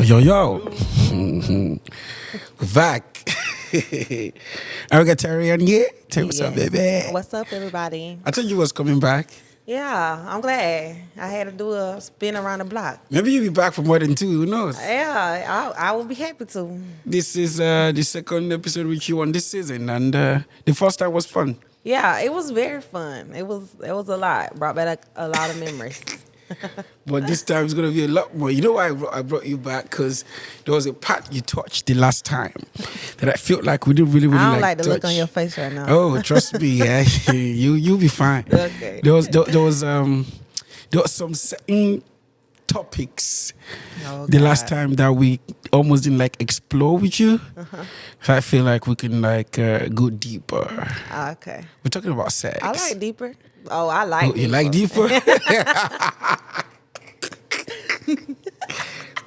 Yo. We're back. I got Terry on here. Terry, what's up, baby? What's up, everybody? I told you was coming back. Yeah, I'm glad. I had to do a spin around the block. Maybe you'll be back for more than two. Who knows? Yeah, I will be happy to. This is the second episode with you on this season, and the first time was fun. Yeah, it was very fun. It was a lot. Brought back a lot of memories. But this time it's going to be a lot more. You know why I brought you back? Because there was a part you touched the last time that I felt like we didn't really I don't like the touch. look on your face right now. Oh, trust me, yeah. you'll be fine. Okay. There was some certain topics the last time that we almost didn't explore with you. So I feel like we can go deeper. Okay. We're talking about sex. I like deeper. Oh, I like deeper. You like deeper?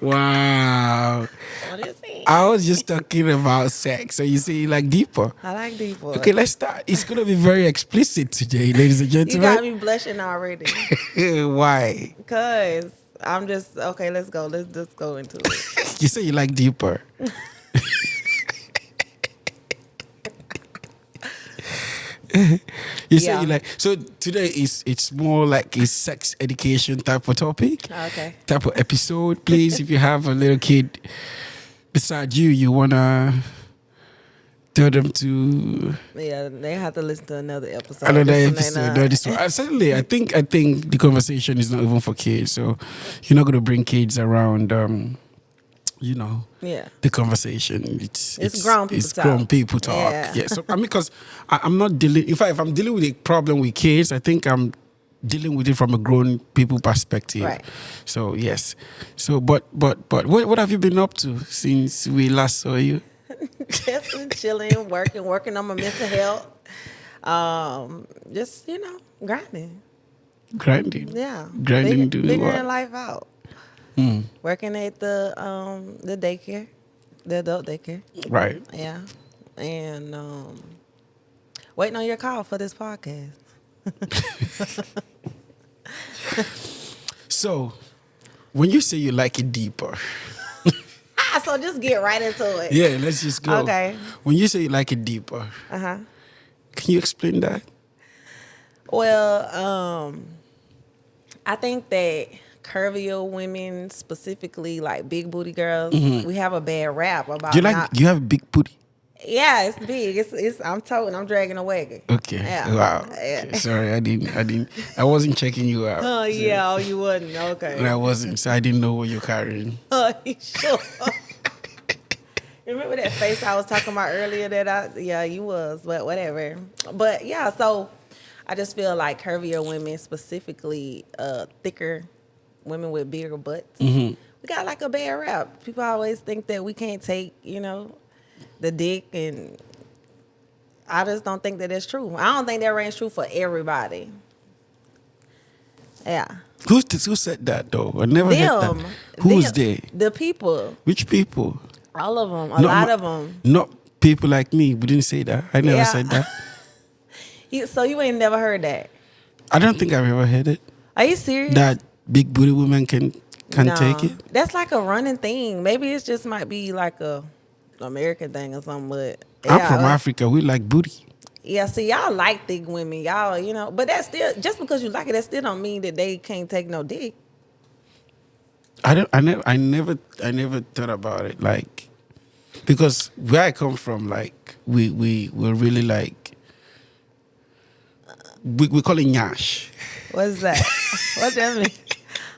Wow. What is it? I was just talking about sex. So you say you like deeper? I like deeper. Okay, let's start. It's going to be very explicit today, ladies and You gentlemen. got me blushing already. Why? Because I'm just, okay, let's go. Let's just go into it. You say you like deeper. You say you like. So today it's more like a sex education type of topic. Okay. Type of episode. Please, if you have a little kid beside you, you wanna tell them to. Yeah, they have to listen to another episode. Another This one episode. ain't, No, this one. Certainly, I think the conversation is not even for kids. So you're not gonna bring kids around. Yeah. The conversation. It's grown people It's talk. grown people talk. Yeah. So I mean, because I'm not dealing. If I'm dealing with a problem with kids, I think I'm dealing with it from a grown people perspective. Right. So yes. So but what have you been up to since we last saw you? Just been chilling, working on my mental health. Just grinding. Grinding. Yeah, Grinding. Doing figuring what? life out. Working at the daycare, the adult daycare. Right. Yeah, and waiting on your call for this podcast. So when you say you like it deeper. So just get right into it. Yeah, let's just go. Okay. When you say you like it deeper, can you explain that? Well, I think that curvier women, specifically like big booty girls, we have a bad rap about. Do you have a big booty? Yeah, it's big. It's I'm toting. I'm dragging a wagon. Okay. Yeah. Wow. Yeah. Okay. Sorry, I wasn't checking you out. Oh yeah. Oh, you wasn't. Okay. And I wasn't, so I didn't know what you're carrying. Oh, sure. Remember that face I was talking about earlier? You was, but whatever. But yeah, so I just feel like curvier women, specifically thicker women with bigger butts, we got like a bad rap. People always think that we can't take, the dick, and I just don't think that it's true. I don't think that rings true for everybody. Yeah. Who said that though? I never heard that. Who's they? The people. Which people? All of them. A lot of them. Not people like me. We didn't say that. I never said that. So you ain't never heard that? I don't think I've ever heard it. Are you serious? That big booty women can take it. That's like a running thing. Maybe it just might be like a American thing or something. But I'm from Africa. We like booty. Yeah, see, y'all like thick women, y'all, but that's still, just because you like it, that still don't mean that they can't take no dick. I never thought about it, because where I come from, we're really we call it nyash. What's that? What's that mean?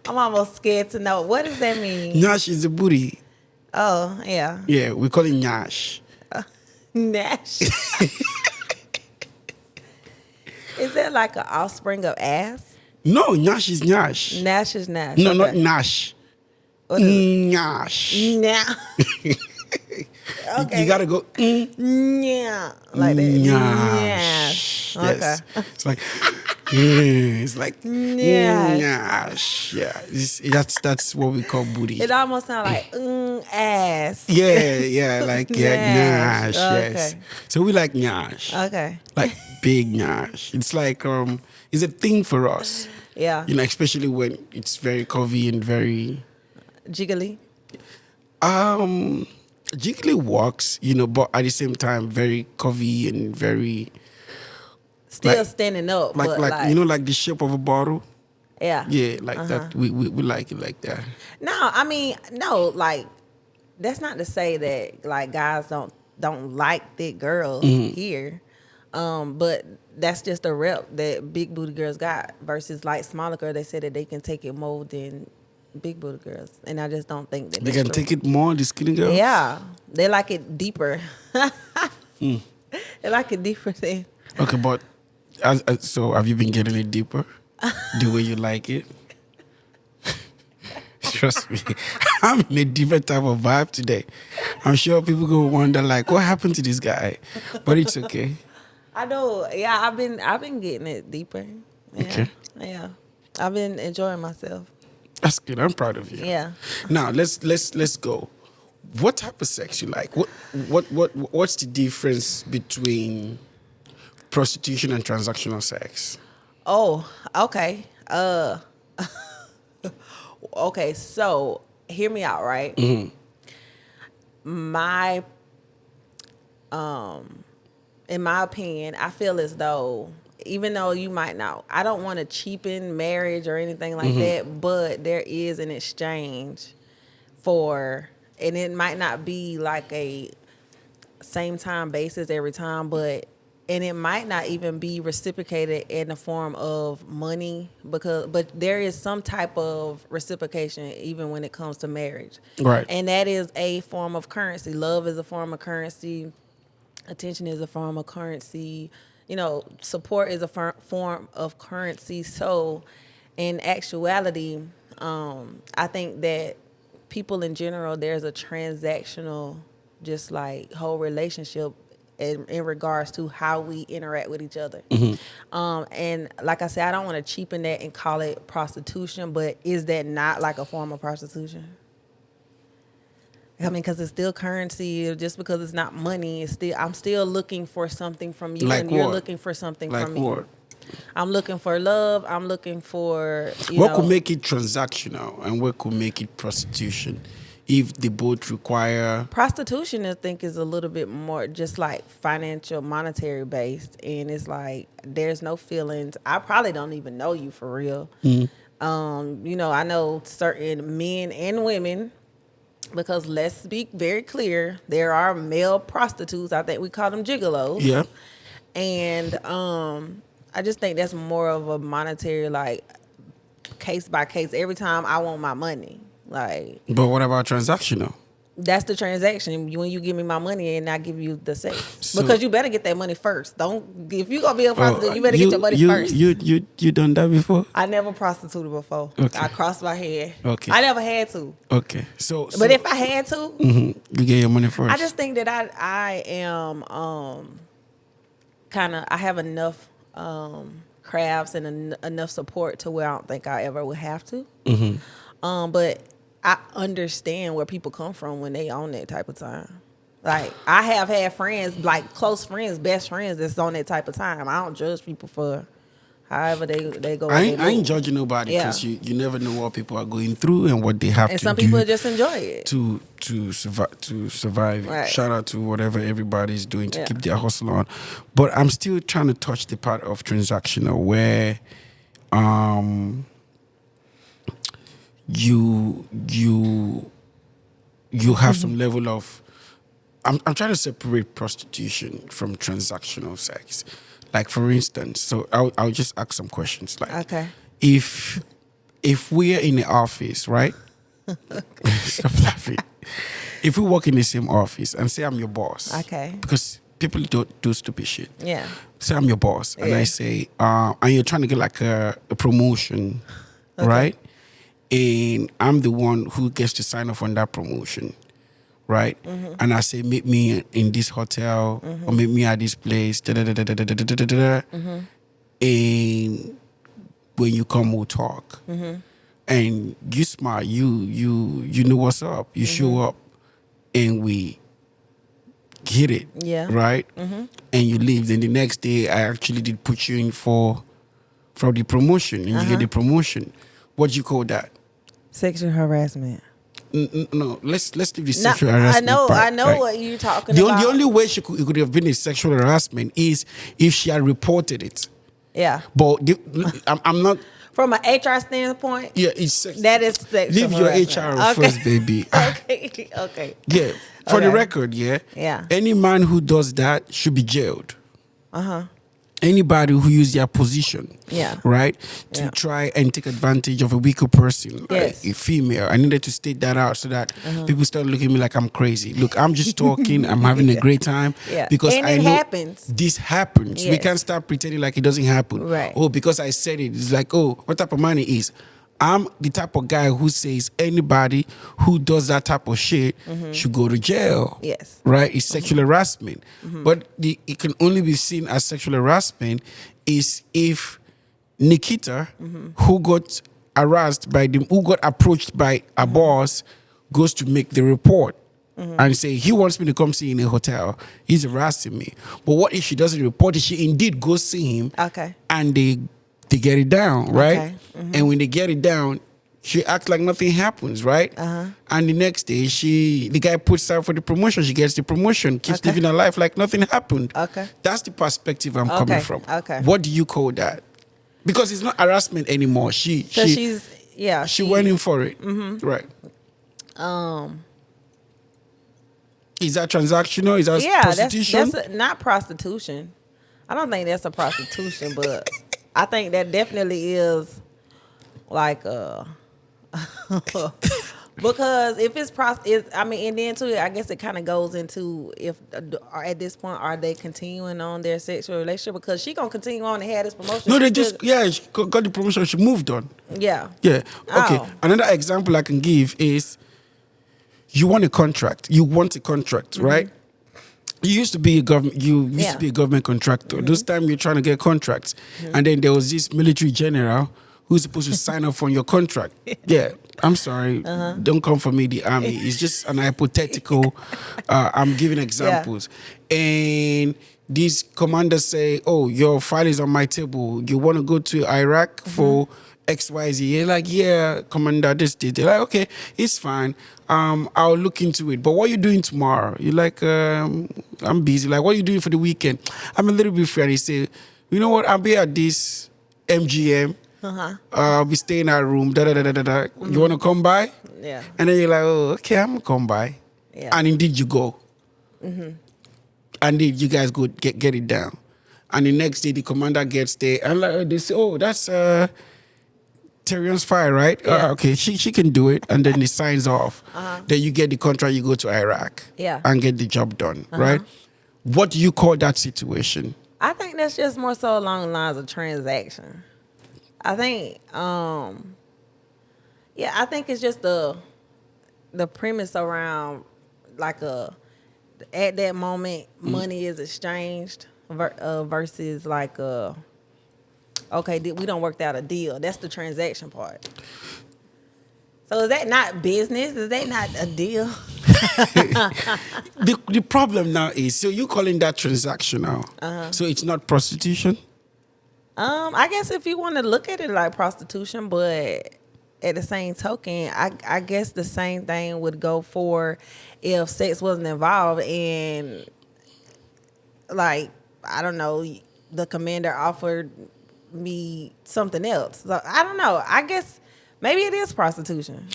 I'm almost scared to know. What does that mean? Nyash is the booty. Oh, yeah. Yeah, we call it nyash. Nash. Is that like an offspring of ass? No, nyash is nyash. Nash is Nash. No, okay. not nash. Nyash. Now. Okay. You gotta go. Yeah. Like that. Nyash. Yeah. Okay. Yes. It's like. It's like Nyash. Yeah, that's what we call booty. It almost sounds like ass. Yeah, like nyash. Okay. Yes. So we like nyash. Okay. Like big nyash. It's like it's a thing for us. Yeah. Especially when it's very curvy and very jiggly. Jiggly walks, but at the same time, very curvy and very Still like standing up, like but like like like the shape of a bottle. yeah. Yeah, like that. We like it like that. No, I mean, no, like that's not to say that like guys don't like thick girls here. But that's just a rep that big booty girls got versus like smaller girls. They say that they can take it more than big booty girls, and I just don't think that They that's can true. take it more, the skinny girls. Yeah, they like it deeper. They like it deeper than. Okay, but so have you been getting it deeper, the way you like it? Trust me, I'm in a different type of vibe today. I'm sure people go wonder like, what happened to this guy? But it's okay. I know. Yeah, I've been getting it deeper. Yeah, Okay. yeah. I've been enjoying myself. That's good. I'm proud of you. Yeah. Now let's go. What type of sex you like? What's the difference between prostitution and transactional sex? Oh, okay. Okay, so hear me out, right? My in my opinion, I feel as though even though you might not, I don't want to cheapen marriage or anything like that, but there is an exchange for, and it might not be like a same time basis every time, and it might not even be reciprocated in the form of money but there is some type of reciprocation even when it comes to marriage. Right. And that is a form of currency. Love is a form of currency. Attention is a form of currency. Support is a form of currency. So in actuality, I think that people in general, there's a transactional just like whole relationship in regards to how we interact with each other. And like I said, I don't want to cheapen that and call it prostitution, but is that not like a form of prostitution? I mean, because it's still currency. Just because it's not money, I'm still looking for something from you, Like and you're what? looking for something Like from me. what? I'm looking for love. I'm looking for What could make it transactional and what could make it prostitution? If they both require prostitution. I think is a little bit more just like financial, monetary based, and it's like there's no feelings. I probably don't even know you for real. I know certain men and women. Because let's be very clear, there are male prostitutes. I think we call them gigolos. yeah. And I just think that's more of a monetary, like, case by case. Every time I want my money. Like, But what about transactional? that's the transaction. When you give me my money and I give you the sex. So- Because you better get that money first. If you're going to be a prostitute, you better get your money first. You done that before? I never prostituted before. Okay. I crossed my head. Okay. I never had to. Okay. So But if I had to, you get your money first. I just think that I am I have enough crafts and enough support to where I don't think I ever would have to. But I understand where people come from when they on that type of time. Like, I have had friends, like close friends, best friends that's on that type of time. I don't judge people for however they go. I ain't judging nobody Yeah. because you never know what people are going through and what they have And to some do people just enjoy it. to survive. Right. Shout out to whatever everybody's doing to Yeah. keep their hustle on. But I'm still trying to touch the part of transactional where you have some level of I'm trying to separate prostitution from transactional sex. Like, for instance, so I'll just ask some questions. Like, Okay. if we're in the office, right? Stop laughing. If we work in the same office and say I'm your boss, Okay. because people don't do stupid shit. Yeah. Say I'm your boss, and Yeah. I say, and you're trying to get like a promotion, right? And I'm the one who gets to sign off on that promotion, right? And I say, meet me in this hotel or meet me at this place. And when you come, we'll talk. And you smart, you know what's up. You show up, and we hit it, Yeah. right? And you leave. Then the next day, I actually did put you in for the promotion, and you get the promotion. What do you call that? Sexual harassment. No, let's leave the No, sexual harassment part. I know right? what you're talking The about. only way it could have been a sexual harassment is if she had reported it. Yeah. But I'm not. From an HR standpoint, Yeah, it's sex. that is sexual Leave your harassment. HR first, baby. Okay. Yeah, for the Okay. record, yeah. Yeah. Any man who does that should be jailed. Anybody who use their position, Yeah. right, to Yeah. try and take advantage of a weaker person, Yes. a female. I needed to state that out so that people start looking at me like I'm crazy. Look, I'm just talking. I'm having a great time Yeah. because And I it know happens. this happens. We Yes. can't start pretending like it doesn't happen. Right. Oh, because I said it. It's like, oh, what type of man it is? I'm the type of guy who says anybody who does that type of shit should go to jail. Yes. Right? It's sexual harassment. But it can only be seen as sexual harassment is if Nikita, who got harassed by them, who got approached by a boss, goes to make the report. And say he wants me to come see in a hotel. He's harassing me. But what if she doesn't report it? She indeed goes see him. Okay. And they get it down, right? Okay. And when they get it down, she acts like nothing happens, right? And the next day, the guy puts her for the promotion. She gets the promotion, keeps Okay. living her life like nothing happened. Okay. That's the perspective I'm coming Okay. from. Okay. What do you call that? Because it's not harassment anymore. So She went in for it, right? Is that transactional? Is that prostitution? that's not prostitution. I don't think that's a prostitution, but I think that definitely is like because if it's and then too, I guess it kind of goes into if at this point are they continuing on their sexual relationship because she gonna continue on and have this promotion. No, they She just still- she got the promotion. She moved on. yeah. Yeah. Okay. Oh. Another example I can give is you want a contract. You want a contract, right? You used to be a government. You used to be a government contractor. This time you're trying to get contracts, and then there was this military general who's supposed to sign off on your contract. Yeah, I'm sorry. Don't come for me, the army. It's just an hypothetical. I'm giving examples, and these commanders say, "Oh, your file is on my table. You want to go to Iraq for XYZ?" You're like, "Yeah, commander, this. They're like, "Okay, it's fine. I'll look into it. But what are you doing tomorrow?" You're like, "I'm busy." Like, "What are you doing for the weekend?" "I'm a little bit free." And they say, "You know what? I'll be at this MGM. I'll be staying at a room. Da da da da da da. You want to come by?" Yeah. And then you're like, "Oh, okay, I'm gonna come by." Yeah. And indeed, you go. And then you guys go get it down. And the next day, the commander gets there, and like they say, "Oh, that's Tyrion's fire, right?" Yeah. Okay, she can do it, and then he signs off. Then you get the contract, you go to Iraq, Yeah. and get the job done, right? What do you call that situation? I think that's just more so along the lines of transaction. I think, I think it's just the premise around like at that moment money is exchanged versus like okay, we don't work out a deal. That's the transaction part. So is that not business? Is that not a deal? The problem now is, so you calling that transactional? So it's not prostitution? I guess if you want to look at it like prostitution, but at the same token, I guess the same thing would go for if sex wasn't involved and like, I don't know, the commander offered me something else. So I don't know. I guess maybe it is prostitution.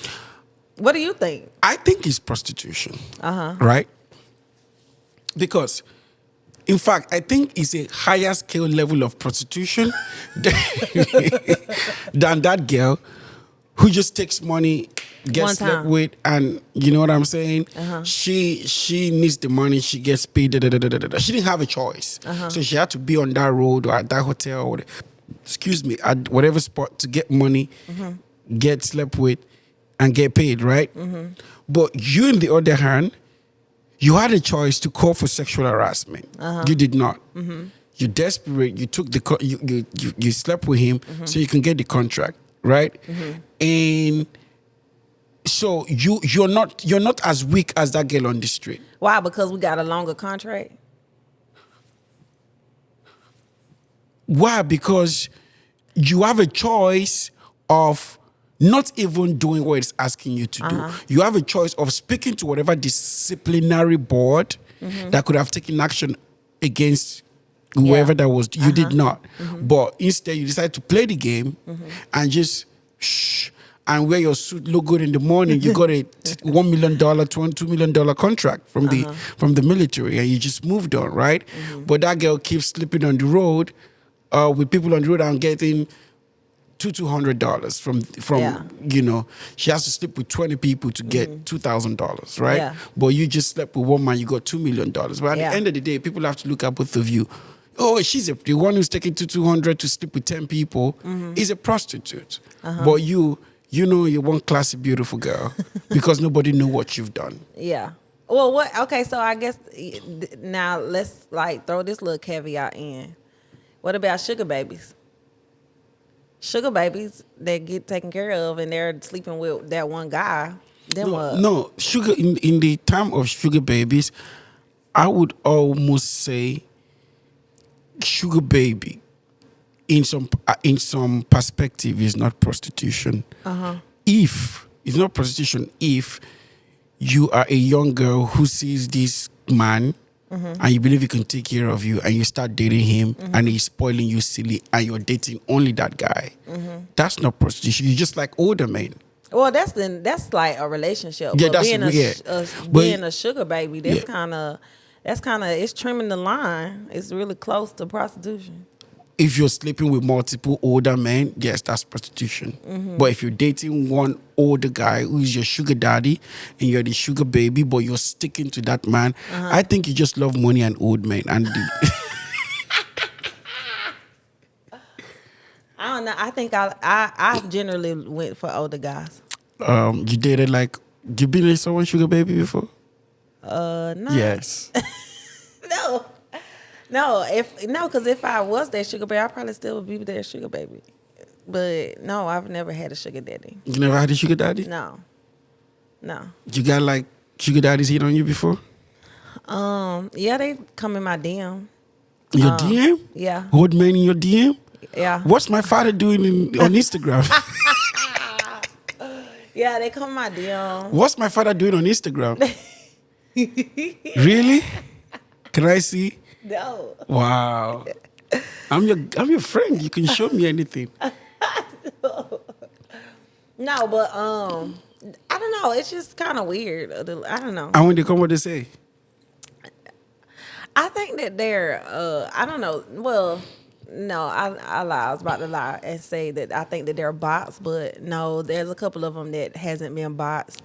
What do you think? I think it's prostitution. Right? Because, in fact, I think it's a higher scale level of prostitution than that girl who just takes money, One gets slept time. with, and you know what I'm saying? She needs the money, she gets paid. Da, da, da, da, da, da. She didn't have a choice. So she had to be on that road or at that hotel or at whatever spot to get money, get slept with, and get paid, right? But you, on the other hand, you had a choice to call for sexual harassment. You did not. You're desperate. You took you slept with him so you can get the contract, right? And so you're not as weak as that girl on the street. Why? Because we got a longer contract? Why? Because you have a choice of not even doing what it's asking you to do. You have a choice of speaking to whatever disciplinary board that could have taken action against whoever that was. You did not. But instead, you decided to play the game and just shh. And wear your suit, look good in the morning. You got a $1 million, $2 million contract from the military, and you just moved on, right? But that girl keeps sleeping on the road with people on the road and getting $200 from you know, she has to sleep with 20 people to get $2,000, right? Yeah. But you just slept with one man, you got $2 million. But at the end of the day, people have to look at both of you. Oh, the one who's taking $200 to sleep with 10 people is a prostitute. But you know you're one classy, beautiful girl because nobody knew what you've done. Yeah. Well, what? Okay, so I guess now let's like throw this little caveat in. What about sugar babies? Sugar babies that get taken care of and they're sleeping with that one guy. No, sugar in the time of sugar babies, I would almost say sugar baby in some perspective is not prostitution. If it's not prostitution, if you are a young girl who sees this man and you believe he can take care of you and you start dating him and he's spoiling you silly and you're dating only that guy, that's not prostitution. You just like older men. Well, that's like a relationship. Yeah, but that's being a sugar baby, that's kind of it's trimming the line. It's really close to prostitution. If you're sleeping with multiple older men, yes, that's prostitution. But if you're dating one older guy who is your sugar daddy and you're the sugar baby, but you're sticking to that man, I think you just love money and old men. And I don't know. I think I generally went for older guys. You dated you been with someone sugar baby before? No. Yes. No, because if I was that sugar baby, I probably still would be that sugar baby. But no, I've never had a sugar daddy. You never had a sugar daddy? No. You got sugar daddies hit on you before? Yeah, they come in my DM. Your DM? Yeah. Old man in your DM? Yeah. What's my father doing on Instagram? Yeah, they come in my DM. What's my father doing on Instagram? Really? Can I see? No. Wow. I'm your friend. You can show me anything. No, but I don't know. It's just kind of weird. I don't know. And when they come, what they say? I think that they're I don't know. Well, no, I lie. I was about to lie and say that I think that they're bots, but no, there's a couple of them that hasn't been bots.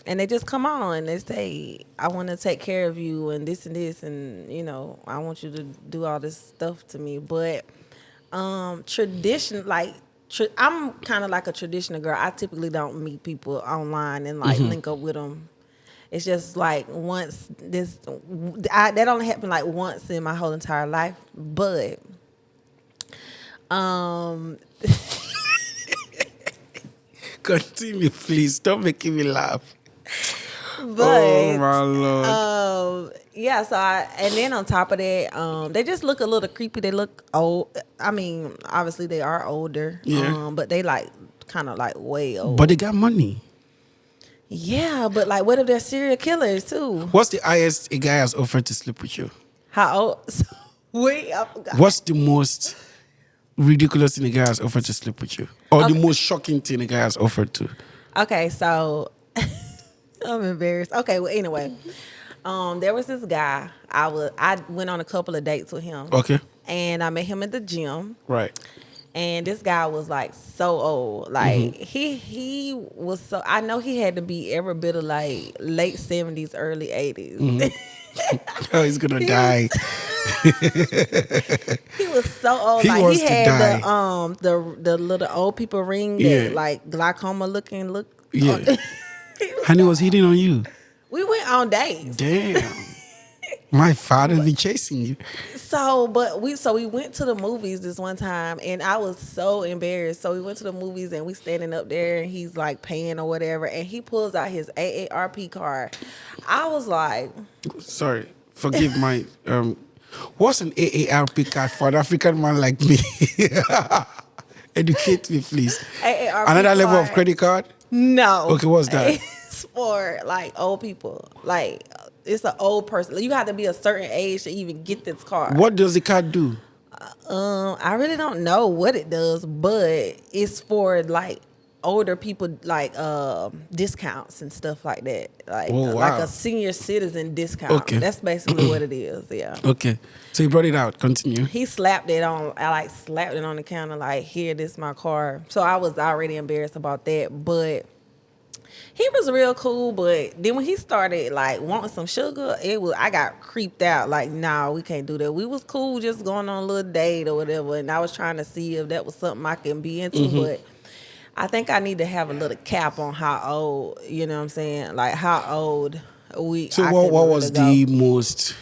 And they just come on and they say, I want to take care of you and this, and you know, I want you to do all this stuff to me. But tradition, I'm kind of like a traditional girl. I typically don't meet people online and link up with them. It's just like once that only happened like once in my whole entire life. But continue, please. Don't make me laugh. But oh my Lord. Yeah, so and then on top of that, they just look a little creepy. They look old. I mean, obviously they are older. Yeah. But they kind of way old. But they got money. Yeah, but what if they're serial killers too? What's the highest a guy has offered to sleep with you? How old? Wait, I forgot. What's the most ridiculous thing a guy has offered to sleep with you? Or the most shocking thing a guy has offered to? Okay, so I'm embarrassed. Okay, well anyway, there was this guy. I went on a couple of dates with him. Okay. And I met him at the gym. Right. And this guy was so old. He was so, I know he had to be every bit of late 70s, early 80s. Oh, he's gonna die. He was so old. He wants he to had die. the little old people ring Yeah. that glaucoma looking look. Yeah. And he was hitting on you. We went on dates. Damn. My father be chasing you. So we went to the movies this one time, and I was so embarrassed. So we went to the movies, and we standing up there, and he's paying or whatever, and he pulls out his AARP card. I was like, sorry, forgive my what's an AARP card for an African man like me? Educate me, please. AARP Another level of card. credit card? No. Okay, what's that? It's for like old people. Like it's an old person. You have to be a certain age to even get this card. What does the card do? I really don't know what it does, but it's for like older people, like discounts and stuff like that. Like Oh, wow. like a senior citizen discount. Okay. That's basically what it is. Yeah. Okay. So you brought it out. Continue. He slapped it on. I like slapped it on the counter. Like, here, this my card. So I was already embarrassed about that, but he was real cool. But then when he started like wanting some sugar, I got creeped out. Like, nah, we can't do that. We was cool, just going on a little date or whatever. And I was trying to see if that was something I can be into, but I think I need to have a little cap on how old. You know what I'm saying? Like how old we. So I what can was really the most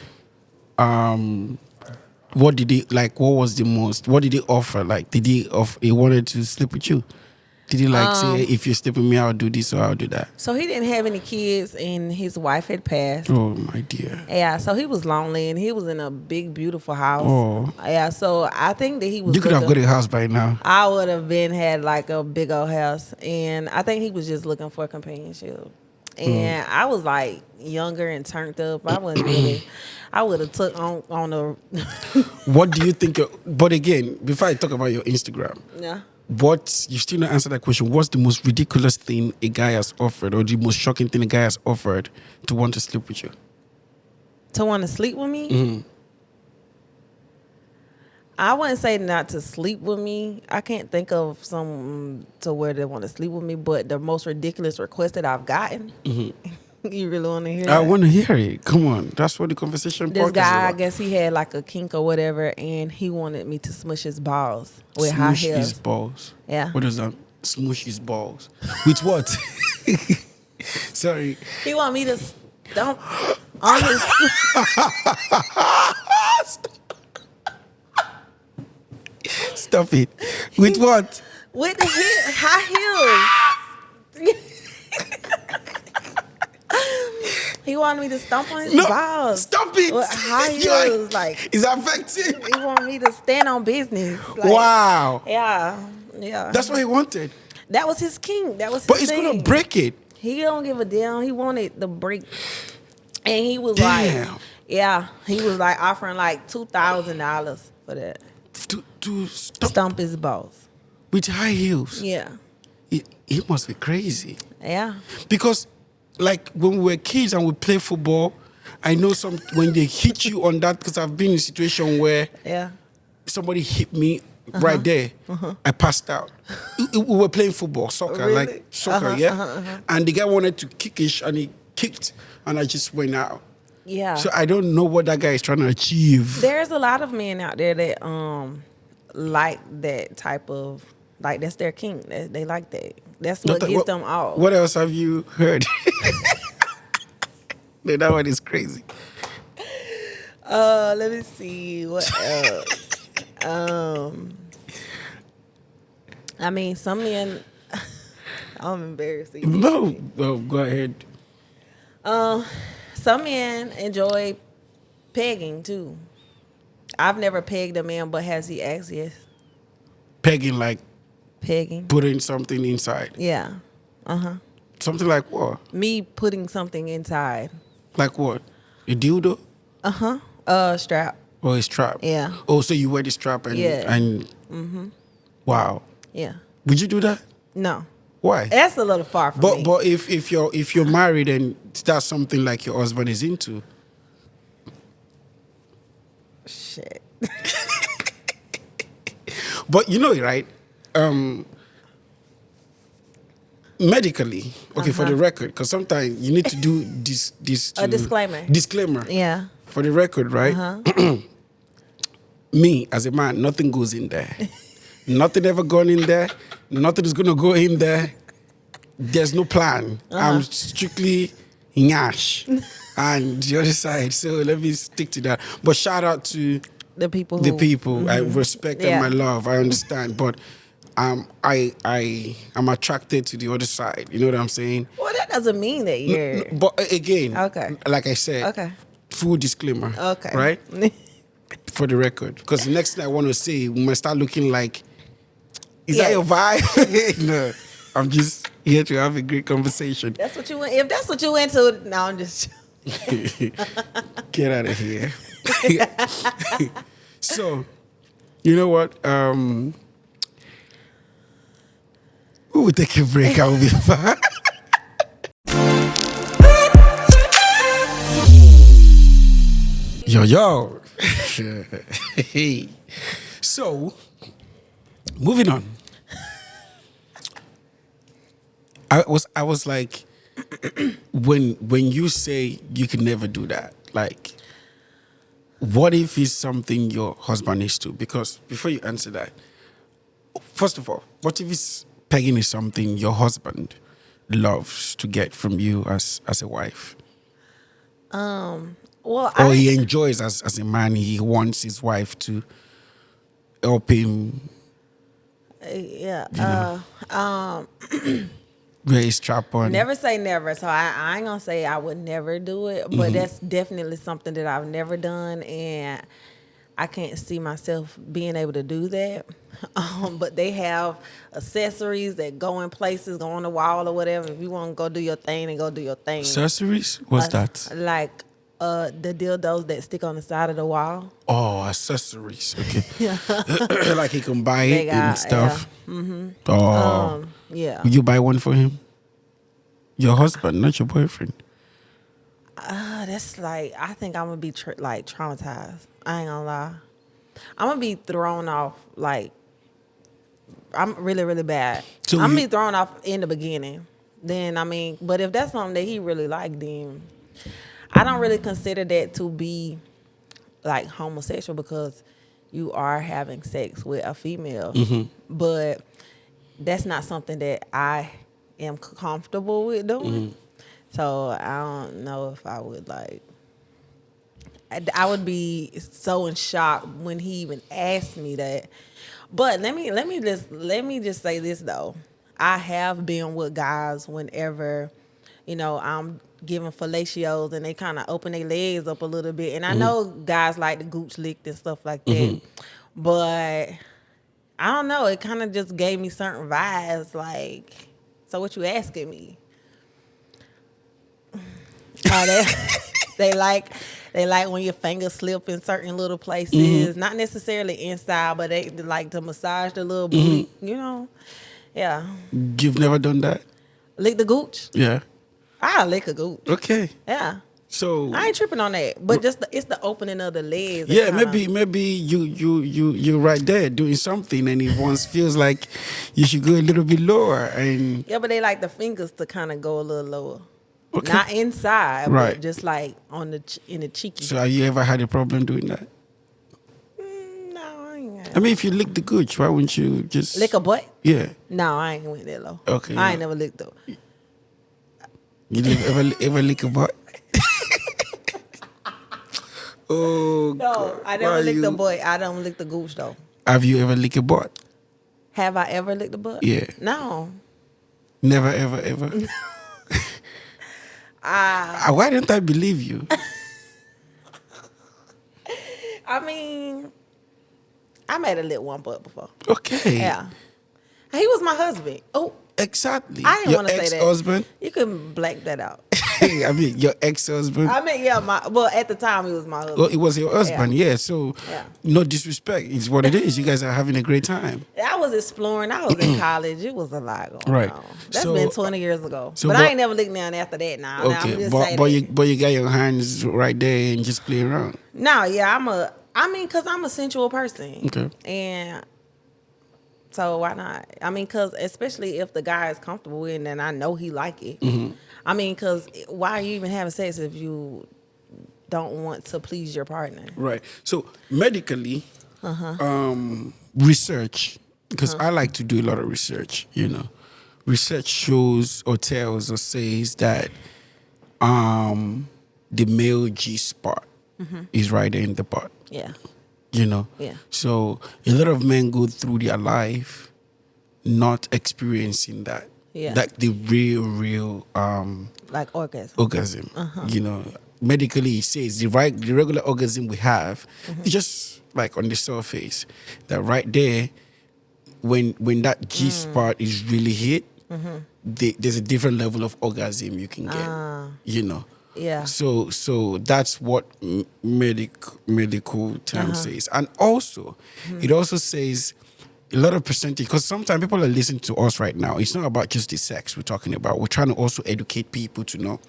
what did he like? What was the most? What did he offer? Like, did he offer? He wanted to sleep with you. Did he like say, if you sleep with me, I'll do this or I'll do that? So he didn't have any kids, and his wife had passed. Oh my dear. Yeah, so he was lonely, and he was in a big, beautiful house. Oh. Yeah, so I think that he was. You could have got a house by now. I would have had like a big old house, and I think he was just looking for companionship. And I was like younger and turned up. I wasn't really. I would have took on the. What do you think? But again, before I talk about your Instagram, Yeah. what you still not answer that question? What's the most ridiculous thing a guy has offered, or the most shocking thing a guy has offered to want to sleep with you? To want to sleep with me? Mm-hmm. I wouldn't say not to sleep with me. I can't think of some to where they want to sleep with me, but the most ridiculous request that I've gotten. You really want to hear I that? want to hear it. Come on, that's what the conversation. This podcast is guy, I about. guess he had like a kink or whatever, and he wanted me to smush his balls with high Smoosh his heels. balls. Yeah. What does that? Smoosh his balls. With what? Sorry. He wanted me to stomp on his. Stop it. With what? With the high heels. He wanted me to stomp on his balls. Stop it. With high You're- heels, like It's affecting. he wanted me to stand on business. Like, Wow. Yeah, yeah. That's what he wanted. That was his king. That was his But he's thing. going to break it. He don't give a damn. He wanted the break, and he was Damn. like, yeah, he was like offering like $2,000 for that. To stop Stomp his balls. with high heels. Yeah, He must be crazy. yeah. Because, like, when we were kids and we play football, I know when they hit you on that, because I've been in a situation where Yeah. somebody hit me right there. I passed out. We were playing football, soccer, Really? like soccer, And the guy wanted to kick and he kicked, and I just went out. Yeah. So I don't know what that guy is trying to achieve. There's a lot of men out there that like that type of, like, that's their king. They like that. That's what gets them off. What else have you heard? No, that one is crazy. Let me see what else. I mean, some men. I'm embarrassed. No, go ahead. Some men enjoy pegging too. I've never pegged a man, but has he asked? Yes. Pegging, like Pegging. putting something inside. Yeah. Something like what? Me putting something inside. Like what? A dildo Strap. or a strap? Yeah. Oh, so you wear the strap and Yeah. Wow. Yeah. Would you do that? No. Why? That's a little far from me. But if you're married and that's something like your husband is into. Shit. But you know, right? Medically, okay, for the record, because sometimes you need to do this A disclaimer. Disclaimer. Yeah. For the record, right? Me as a man, nothing goes in there. Nothing ever gone in there. Nothing is gonna go in there. There's no plan. I'm strictly Nyash and the other side. So let me stick to that. But shout out to The people. the people. I respect Yeah. and my love. I understand. But I'm attracted to the other side. You know what I'm saying? Well, that doesn't mean that you're. But again, Okay. like I said, Okay. full disclaimer. Okay. Right? For the record. Because the next thing I want to say, we might start looking like, Is that your vibe? No, I'm just here to have a great conversation. That's what you. If that's what you into, no, I'm just. Get out of here. So, you know what? We will take a break. I will be back. Yo. Hey. So, moving on. I was like, when you say you can never do that, like, what if it's something your husband is to? Because before you answer that, first of all, what if it's pegging is something your husband loves to get from you as a wife? Well, Or he enjoys as a man, he wants his wife to help him. Yeah. Wear his strap on. Never say never. So I ain't gonna say I would never do it, but that's definitely something that I've never done, and I can't see myself being able to do that. But they have accessories that go in places, go on the wall or whatever. If you want to go do your thing, then go do your thing. Accessories? What's that? Like the dildos that stick on the side of the wall. Oh, accessories. Okay. Like he can buy it Got, and stuff. Yeah. Mm-hmm. Oh. Yeah. Will you buy one for him? Your husband, not your boyfriend. That's like, I think I'm gonna be traumatized. I ain't gonna lie. I'm gonna be thrown off. Like, I'm really, really bad. So I'm gonna be thrown off in the beginning. Then but if that's something that he really liked, then I don't really consider that to be like homosexual, because you are having sex with a female. But that's not something that I am comfortable with doing. So I don't know if I would like. I would be so in shock when he even asked me that. But let me just say this though. I have been with guys whenever, I'm giving fellatios and they kind of open their legs up a little bit, and I know guys like the gooch licked and stuff like that. But I don't know. It kind of just gave me certain vibes. Like, so what you asking me? They like when your fingers slip in certain little places, not necessarily inside, but they like to massage the little booty, Yeah. You've never done that? Lick the gooch? Yeah. I'll lick a gooch. Okay. Yeah. So I ain't tripping on that, but it's the opening of the legs. yeah, maybe you're right there doing something, and it once feels like you should go a little bit lower, and yeah, but they like the fingers to kind of go a little lower. Okay. Not inside, Right. but just like in the cheeky. So have you ever had a problem doing that? No, I ain't. I mean, if you lick the gooch, why wouldn't you just Lick a butt? Yeah. No, I ain't went that low. Okay. I ain't never licked though. You ever lick a butt? Oh, No, God. I never Why licked you- the butt. I don't lick the gooch though. Have you ever licked a butt? Have I ever licked the butt? Yeah. No. Never, ever. Why don't I believe you? I mean, I made a lick one butt before. Okay. Yeah. He was my husband. Oh, Exactly. I didn't Your want to say that. ex-husband? You can black that out. I mean, your ex-husband? I mean, yeah, well, at the time he was my husband. Well, it was your husband, yeah. So, Yeah. no disrespect. It's what it is. You guys are having a great time. I was exploring. I was in college. It was a lot going Right. on. That's So- been 20 years ago. so but but- I ain't never licked none after that now. Now I'm Okay, just but saying that. you got your hands right there and just play around. No, yeah, because I'm a sensual person. Okay. And so why not? I mean, because especially if the guy is comfortable with it and I know he like it. I mean, because why are you even having sex if you don't want to please your partner? Right. So medically, research, because I like to do a lot of research, research shows or tells or says that the male G spot is right there in the butt. Yeah. Yeah. So a lot of men go through their life not experiencing that. Yeah. Like the real like orgasm. orgasm. Medically it says the regular orgasm we have is just like on the surface. That right there, when that G spot is really hit, there's a different level of orgasm you can get. You know. Yeah. So that's what medical term says, and also it also says a lot of percentage, because sometimes people are listening to us right now. It's not about just the sex we're talking about. We're trying to also educate people to know.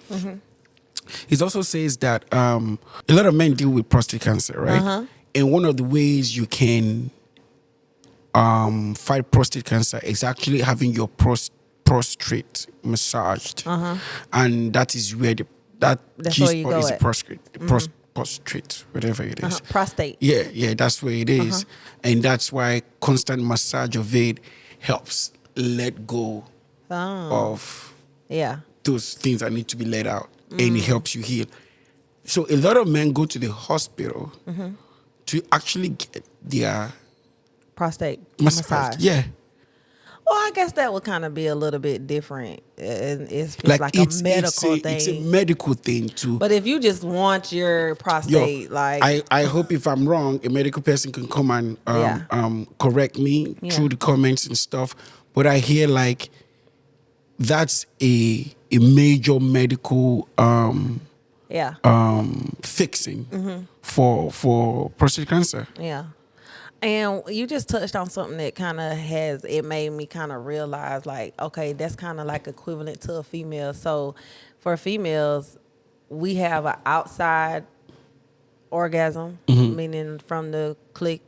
It also says that a lot of men deal with prostate cancer, right? And one of the ways you can fight prostate cancer is actually having your prostate massaged, and that is where that's G where you spot go is the at. prostate, whatever it is. Prostate. Yeah, that's where it is. And that's why constant massage of it helps let go of Yeah. those things that need to be let out, and it helps you heal. So a lot of men go to the hospital to actually get their Prostate massage. massage. Yeah. Well, I guess that would kind of be a little bit different. It's like a medical thing. It's a medical thing too. But if you just want your prostate, I hope if I'm wrong, a medical person can come and correct me through the comments and stuff. But I hear like that's a major medical fixing for prostate cancer. Yeah. And you just touched on something that kind of made me kind of realize, like, okay, that's kind of like equivalent to a female. So for females, we have an outside orgasm, meaning from the clit,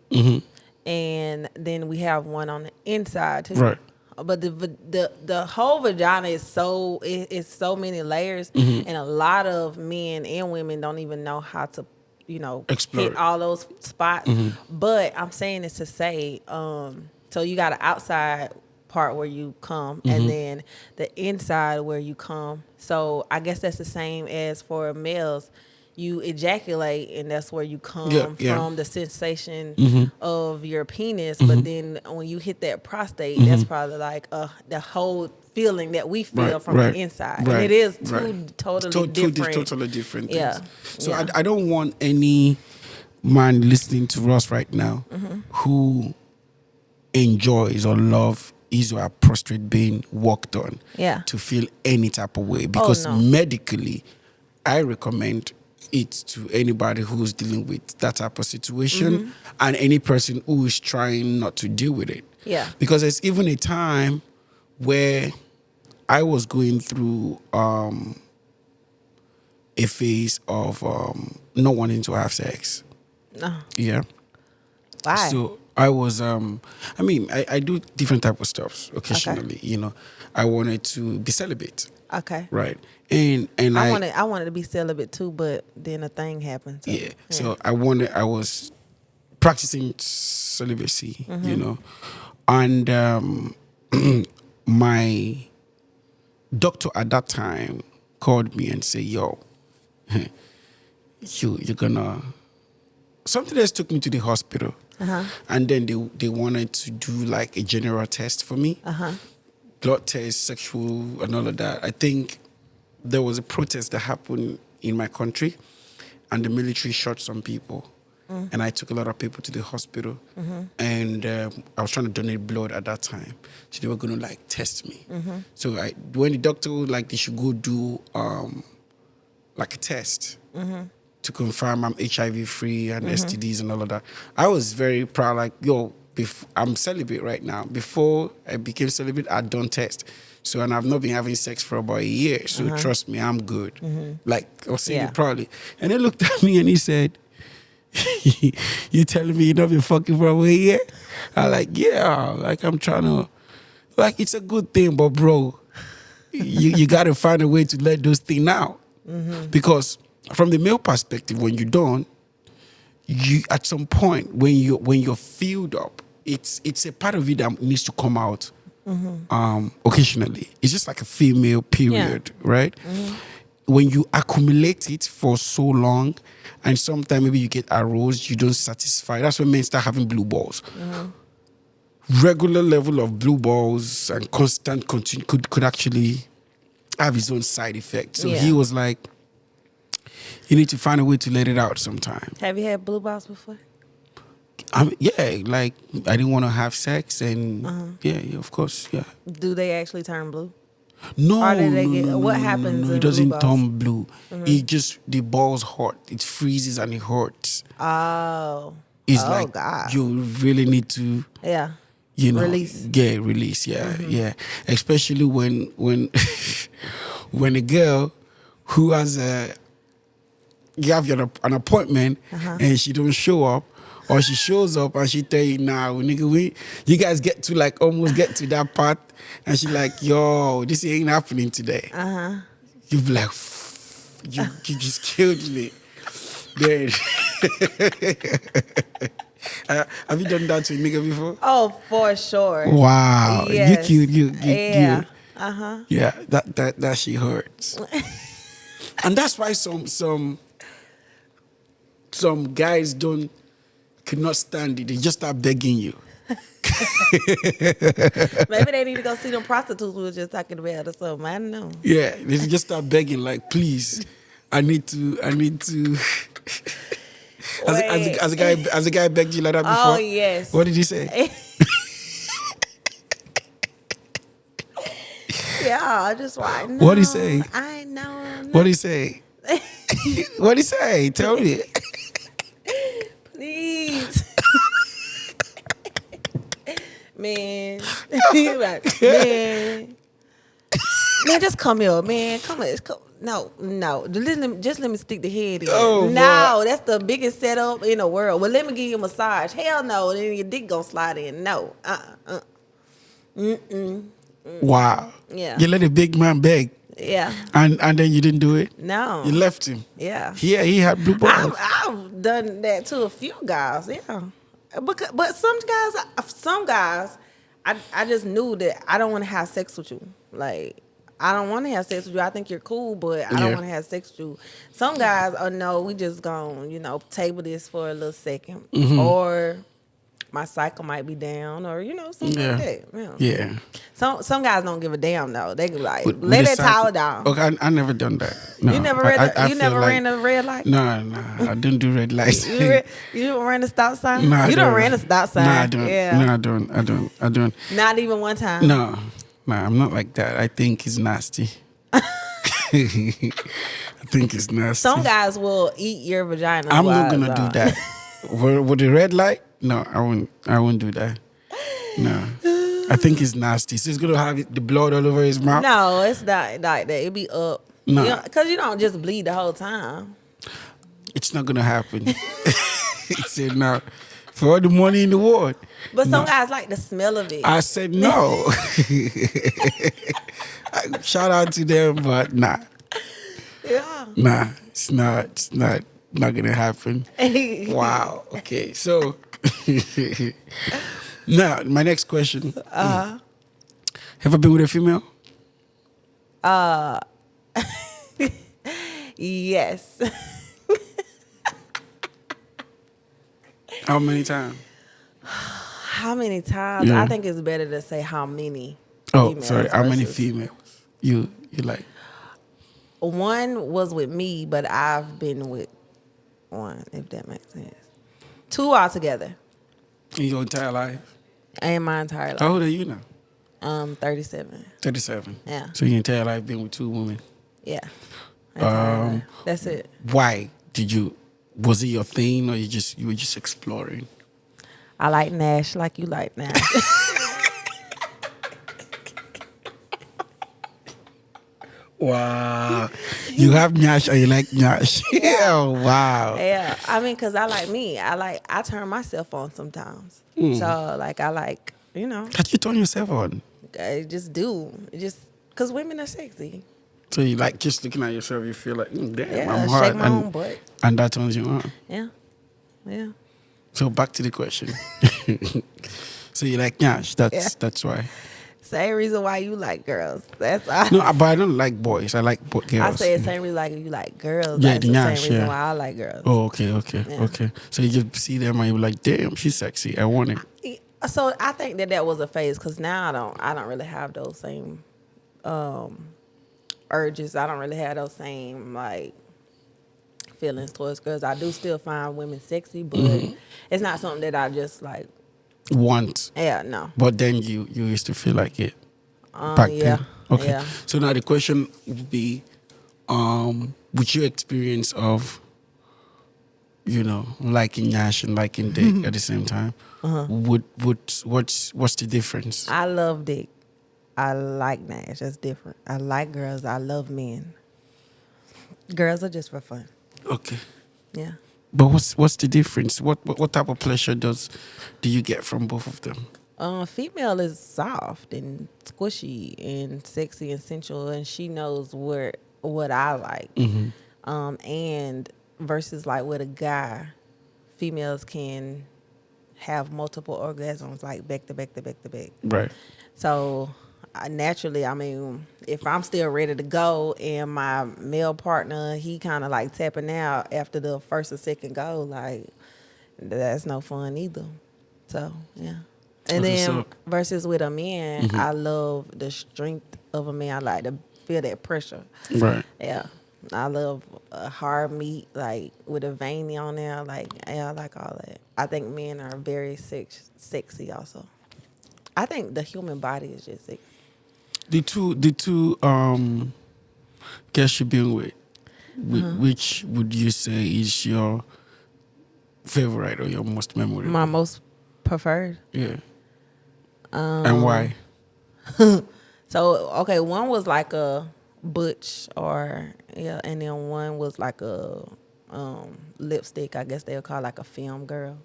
and then we have one on the inside too. Right. But the whole vagina is so many layers, and a lot of men and women don't even know how to Explore hit it. all those spots. But I'm saying this to say, so you got an outside part where you come, and then the inside where you come. So I guess that's the same as for males. You ejaculate, and that's where you come from, the sensation of your penis. But then when you hit that prostate, that's probably like the whole feeling that we feel from the inside. And it is totally different. Totally different things. Yeah. So I don't want any man listening to us right now who enjoys or love his or her prostate being worked on to feel any type of way. Because medically, I recommend it to anybody who's dealing with that type of situation and any person who is trying not to deal with it. Yeah. Because there's even a time where I was going through a phase of not wanting to have sex. Yeah. Why? So I was I do different type of stuff occasionally. Okay. I wanted to be celibate. Okay. Right. And I wanted to be celibate too, but then a thing happened. So, yeah. So I was practicing celibacy, and my doctor at that time called me and said, "Yo, you're gonna." Something else took me to the hospital, and then they wanted to do like a general test for me, blood test, sexual, and all of that. I think there was a protest that happened in my country, and the military shot some people. And I took a lot of people to the hospital, and I was trying to donate blood at that time. So they were going to test me. So when the doctor they should go do a test to confirm I'm HIV free and STDs and all of that. I was very proud. I'm celibate right now. Before I became celibate, I'd done test. So, and I've not been having sex for about a year. So trust me, I'm good. I was saying it proudly. And he looked at me and he said, "You telling me you not been fucking for a year?" I'm yeah. I'm trying to, it's a good thing, but bro, you got to find a way to let those things out. Because from the male perspective, when you're done, you at some point when you're filled up, it's a part of you that needs to come out occasionally. It's just like a female period, right? When you accumulate it for so long, and sometimes maybe you get aroused, you don't satisfy. That's when men start having blue balls. Regular level of blue balls and constant could actually have its own side effects. So he was like, "You need to find a way to let it out sometime." Have you had blue balls before? Yeah, like I didn't want to have sex, and yeah, of course, yeah. Do they actually turn blue? No, Or did they no, get no, what no, no, no, happens no. It in blue doesn't balls? turn blue. It just the balls hot. It freezes and it hurts. Oh, It's oh like God, you really need to, yeah, you know, release. get release. Yeah, yeah. Especially when when a girl who has you have an appointment and she don't show up, or she shows up and she tell you, nah, nigga, you guys get to like almost get to that part, and she like, yo, this ain't happening today. You be like, you just killed me. Then, have you done that to a nigga before? Oh, for sure. Wow, Yes. you Yeah. yeah, that shit hurts. And that's why some guys could not stand it. They just start begging you. Maybe they need to go see them prostitutes we were just talking about or something. I don't know. Yeah, they just start begging, like, please, I need to. As a guy begged you like that before. Oh yes. What did he say? Yeah, I just like, no, What'd he say? I know. No, What'd he say? What'd he say? Tell me. please. Man. You like, man, just come here, man. Come here. No. Just let me stick the head in. Oh, no, that's the biggest setup in the world. Well, let me give you a massage. Hell no, then your dick gonna slide in. No. Wow. Yeah. You let a big man beg, Yeah. and then you didn't do it. No. You left him. Yeah. Yeah, he had blue balls. I've done that to a few guys, yeah. But some guys, I just knew that I don't want to have sex with you. Like, I don't want to have sex with you. I think you're cool, but I don't want to have sex with you. Some guys, no, we just gonna, table this for a little second. Or my cycle might be down, or, something like that. Yeah. Some guys don't give a damn, though. They be like, With lay the that towel down. Okay, I never done that. No, You never I feel ran a red light? No, I don't do red lights. You don't ran a stop sign? No, I you don't. don't ran a stop sign? No, I don't. Yeah. No, I don't. Not even one time? No, I'm not like that. I think it's nasty. I think it's nasty. Some guys will eat your vagina. I'm not gonna do that. With the red light? No, I won't do that. No. I think it's nasty. So he's gonna have the blood all over his mouth? No, it's not like that. It be up. No. Because you don't just bleed the whole time. It's not gonna happen. He said no. For all the money in the world. But some guys like the smell of it. I said no. Shout out to them, but nah. Yeah. Nah, it's not gonna happen. Wow. Okay, so now my next question. Have I been with a female? Yes. How many times? How many times? Yeah. I think it's better to say how many. Oh, females sorry. How many versus- females? You like? One was with me, but I've been with one, if that makes sense. Two altogether In your entire life? in my entire life. How old are you now? 37. 37. Yeah. So your entire life been with two women. Yeah. Entire life. That's it. Why did you? Was it your thing, or you were just exploring? I like Nash like you like Nash. Wow. You have Nyash and you like Nyash. Yeah, wow. Yeah. I mean, because I like me. I turn myself on sometimes. So, I like, That you turn yourself on. I just do. Because women are sexy. So you like just looking at yourself, you feel like, damn, Yeah, I'm shake hard. my own butt. And that turns you on. Yeah. Yeah. So back to the question. So you like Nyash, that's why. Same reason why you like girls. That's all. No, but I don't like boys. I like girls. I say the same reason like you like girls. Yeah, That's the the Nyash, same reason yeah. why I like girls. Oh, okay. Yeah. Okay. So you just see them and you're like, damn, she's sexy. I want it. So I think that was a phase because now I don't really have those same urges. I don't really have those same feelings towards girls. I do still find women sexy, but it's not something that I just like want. Yeah, no. But then you used to feel like it back Yeah, then. Okay. yeah. So now the question would be, with your experience of, liking Nash and liking Dick at the same time, what's the difference? I love dick. I like Nash. That's different. I like girls. I love men. Girls are just for fun. Okay. Yeah. But what's the difference? What type of pleasure do you get from both of them? Female is soft and squishy and sexy and sensual, and she knows what I like. And versus like with a guy, females can have multiple orgasms like back to back to back to back. Right. So naturally, I mean, if I'm still ready to go and my male partner, he kind of like tapping out after the first or second go, like that's no fun either. So yeah. And Okay, then so- versus with a man, I love the strength of a man. I like to feel that pressure. Right. Yeah. I love a hard meat, like with a veiny on there. Like, yeah, I like all that. I think men are very sexy also. I think the human body is just sexy. The two guys you've been with, which would you say is your favorite or your most memorable? My most preferred. Yeah. And why? So, okay, one was like a butch and then one was like a lipstick. I guess they'll call like a film girl.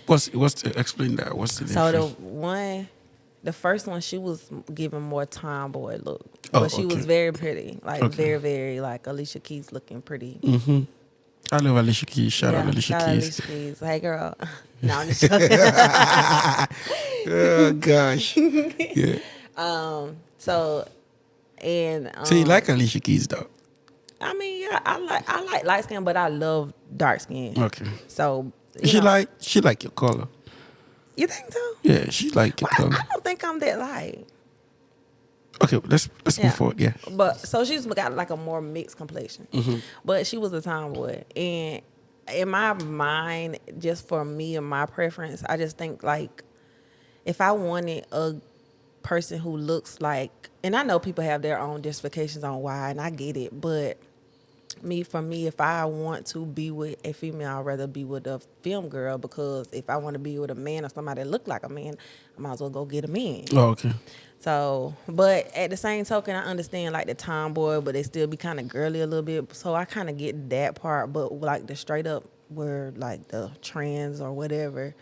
Explain that? What's the difference? So the first one, she was giving more tomboy look, Oh, but she was okay. very pretty, like Okay. very, very like Alicia Keys looking pretty. I love Alicia Keys. Shout out Alicia shout out Keys. Alicia Keys. Hey girl, no, I'm just joking. Oh gosh. Yeah. So You like Alicia Keys though? I mean, yeah, I like light skin, but I love dark skin. Okay. So She like your color. You think so? Yeah, she like your color. I don't think I'm that light. Okay, let's move forward. Yeah. But so she's got like a more mixed complexion. But she was a tomboy. And in my mind, just for me and my preference, I just think like if I wanted a person who looks like, and I know people have their own justifications on why, and I get it, but for me, if I want to be with a female, I'd rather be with a film girl, because if I want to be with a man or somebody that look like a man, I might as well go get a man. Oh, okay. So, but at the same token, I understand like the tomboy, but they still be kind of girly a little bit. So I kind of get that part, but like the straight up where like the trans or whatever,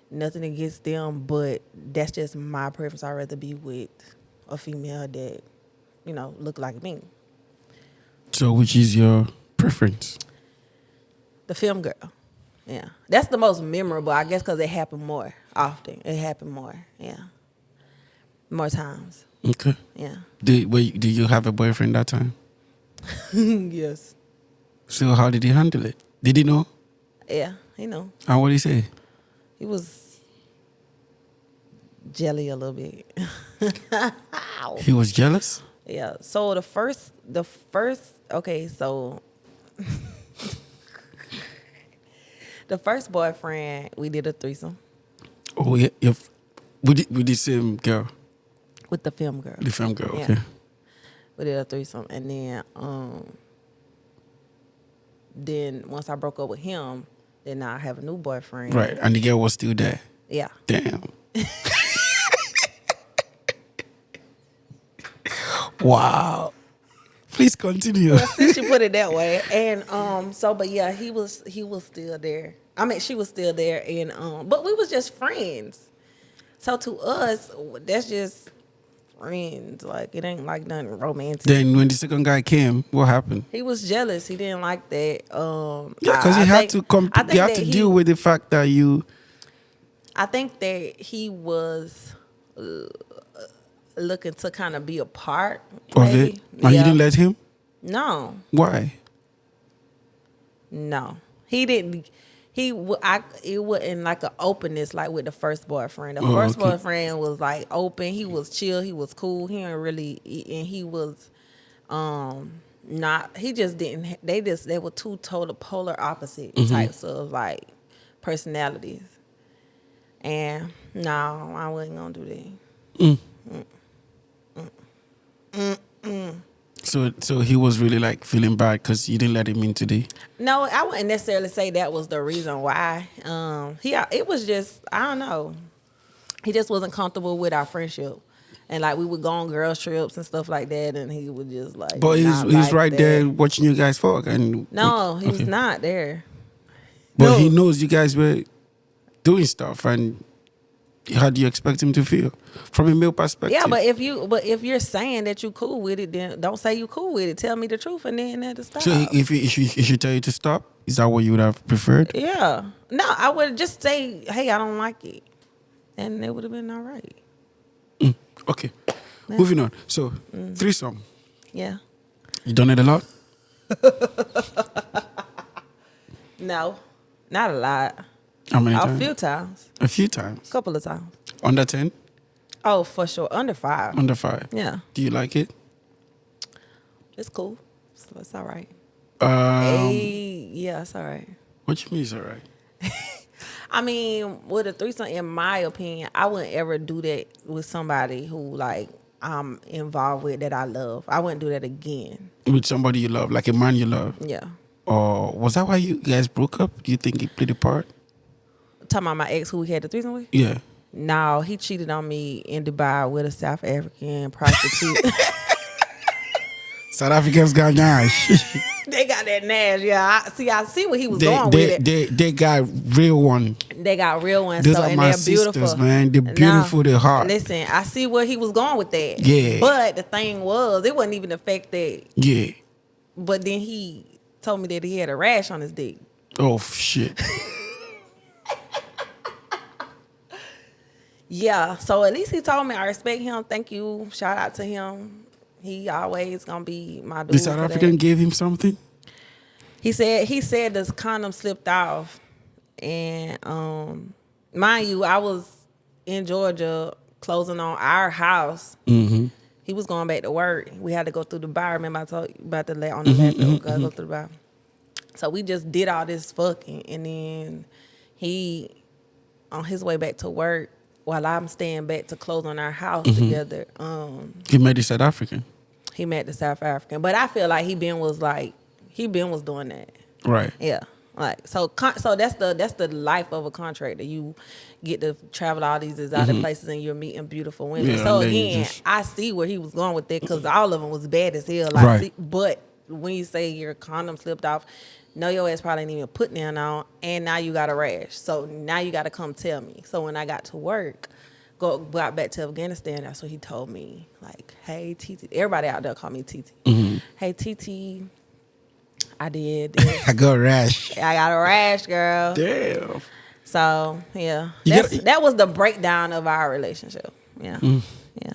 nothing against them, but that's just my preference. I'd rather be with a female that, look like me. So which is your preference? The film girl. Yeah. That's the most memorable, I guess, because it happened more often. It happened more. Yeah. More times. Okay. Yeah. Do you have a boyfriend that time? Yes. So how did he handle it? Did he know? Yeah, he know. And what did he say? He was jelly a little bit. He was jealous? Yeah. So the first okay, so the first boyfriend, we did a threesome Oh yeah, with the same girl, with the film girl. the film girl. Yeah. Okay. We did a threesome, and then once I broke up with him, then now I have a new boyfriend. Right, and the girl was still there. Yeah. Damn. Wow. Please continue. Since you put it that way, and but yeah, he was still there. I mean, she was still there, and but we was just friends. So to us, that's just friends. Like, it ain't like nothing romantic. Then when the second guy came, what happened? He was jealous. He didn't like that. Yeah, because he had to you had to deal with the fact that you. I think that he was looking to kind of be a part Of maybe. it, and you didn't let him. No, Why? no, he didn't. It wasn't like an openness like with the first boyfriend. The first okay. boyfriend was like open. He was chill. He was cool. He didn't really, and he was, Not he just didn't. They were two total polar opposite Mm-hmm. types of like personalities. And no, I wasn't gonna do that. So he was really like feeling bad because you didn't let him in today. No, I wouldn't necessarily say that was the reason why. It was just I don't know. He just wasn't comfortable with our friendship, and like we would go on girls trips and stuff like that, and he would just like. But he's not like right that. there watching you guys fuck. And No, he was okay. not there. But No. he knows you guys were doing stuff, and how do you expect him to feel from a male perspective? Yeah, but if you're saying that you cool with it, then don't say you cool with it. Tell me the truth, and then that'll stop. So if he should tell you to stop, is that what you would have preferred? Yeah, no, I would just say, hey, I don't like it, and it would have been all right. Okay, Yeah. moving on. So threesome, Yeah. you done it a lot? No, not a lot. How many A times? few times, A few times. couple of times. Under 10? Oh, for sure, under 5. Under 5? Yeah, Do you like it? it's cool. So it's all right. Um, Yeah, it's all right. What you mean it's all right? I mean, with a threesome, in my opinion, I wouldn't ever do that with somebody who like I'm involved with that I love. I wouldn't do that again. With somebody you love, like a man you love? Yeah. Or was that why you guys broke up? Do you think it played a part? Talking about my ex who we had the threesome with? Yeah. No, he cheated on me in Dubai with a South African prostitute. South Africans got Nash. They got that Nash, yeah. I see where he was going with it. They got real one. They got real ones, Those so are and my they're beautiful, sisters, man. They're No, beautiful, they're hot. Listen, I see where he was going with that. Yeah. But the thing was, it wasn't even the fact that. Yeah. But then he told me that he had a rash on his dick. Oh shit. Yeah, so at least he told me I respect him. Thank you. Shout out to him. He always gonna be my dude. The South for that. African gave him something? He said the condom slipped off, and mind you, I was in Georgia closing on our house. Mm-hmm. He was going back to work. We had to go through the bar. Remember I told you about the on the last episode, gotta go through the bar. So we just did all this fucking, and then he on his way back to work while I'm staying back to close on our house together. He met the South African. He met the South African, but I feel like he been was doing that. Right. Yeah, like so that's the life of a contractor. You get to travel all these exotic places and you're meeting beautiful women. Yeah, so and then you again, just- I see where he was going with that because all of them was bad as hell. Like, Right. but when you say your condom slipped off, no, your ass probably ain't even put none on, and now you got a rash. So now you got to come tell me. So when I got to work, got back to Afghanistan, that's what he told me. Like, hey, TT, everybody out there call me TT. Hey, TT, I did this. I got a rash. I got a rash, girl. Damn. So yeah, You that was the breakdown of our relationship. Yeah, yeah.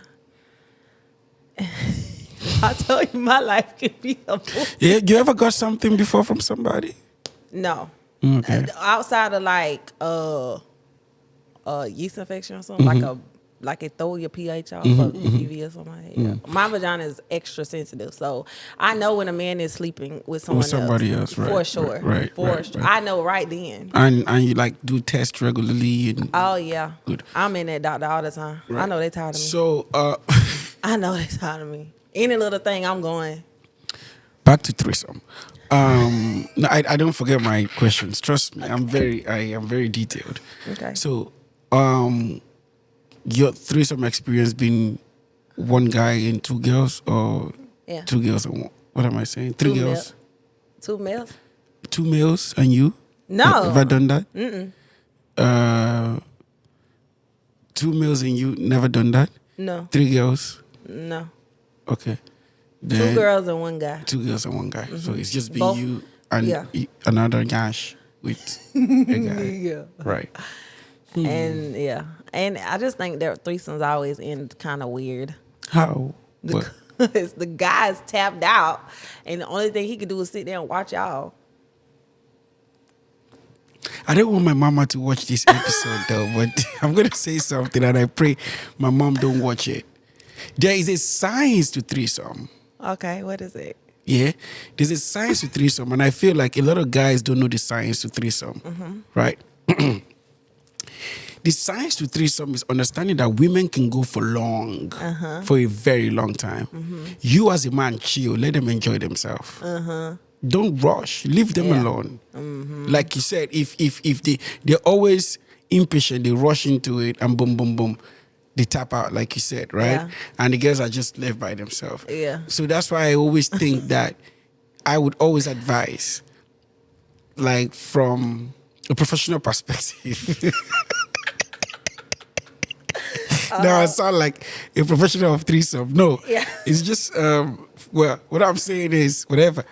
I told you my life could be a movie. Yeah, you ever got something before from somebody? No, Okay. outside of like yeast infection or something, like it throw your pH off or UV or something like that. Yeah. My vagina is extra sensitive, so I know when a man is sleeping with someone somebody else, right, for sure, right, for right, sure. right. I know right then. And you like do tests regularly and Oh yeah, Good. I'm in that doctor all the time. I Right. know they tired of me. So I know they tired of me. Any little thing, I'm going. back to threesome. No, I don't forget my questions. Trust me, I am very detailed. Okay. So, your threesome experience been one guy and two girls, or Yeah. two girls and one, what am I saying? Three girls, 2 males? two males, and you? No. Have I done that? Two males and you never done that? No. Three girls. No. Okay. 2 Then girls and 1 guy. two girls and one guy. So it's just been Both- you and yeah. another gash with a guy. Yeah. Right. And yeah. And I just think that threesomes always end kind of weird. How? What? Because the guy's tapped out and the only thing he can do is sit there and watch y'all. I don't want my mama to watch this episode though, but I'm gonna say something and I pray my mom don't watch it. There is a science to threesome. Okay, what is it? Yeah, there's a science to threesome, and I feel like a lot of guys don't know the science to threesome, right? The science to threesome is understanding that women can go for long, for a very long time. You as a man, chill, let them enjoy themselves. Don't rush, leave them alone. Like you said, if they're always impatient, they rush into it, and boom, boom, boom, they tap out, like you said, right? Yeah. And the girls are just left by themselves. Yeah. So that's why I always think that I would always advise, like from a professional perspective. Now I sound like a professional of threesome. No, it's just well, what I'm saying is whatever.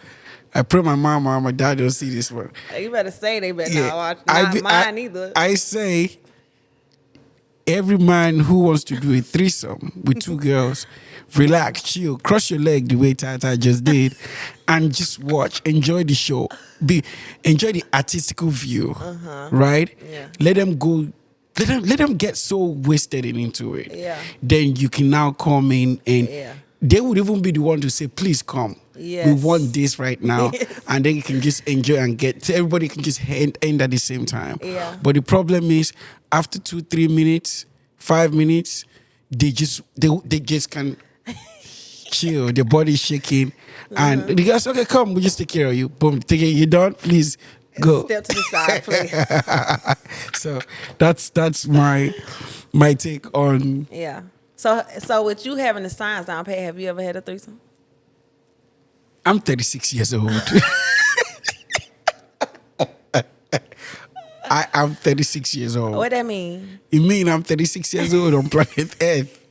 I pray my mom or my dad don't see this one. You better say they better not watch. Not mine either. I say every man who wants to do a threesome with two girls, relax, chill, cross your leg the way Tata just did, and just watch, enjoy the show, enjoy the artistical view, right? Yeah. Let them go. Let them get so wasted into it. Yeah. Then you can now come in and they would even be the one to say, please come. Yes. We want this right now. And then you can just enjoy and everybody can just end at the same time. Yeah. But the problem is after 2-3 minutes, 5 minutes, they just can chill, their body's shaking. And the guys, okay, come, we'll just take care of you. Boom, take it, you done? Please. Go. Step to the side, please. So that's my take on. Yeah. So with you having the signs down pat, have you ever had a threesome? I'm 36 years old. I'm 36 years old. What that mean? You mean I'm 36 years old on planet Earth?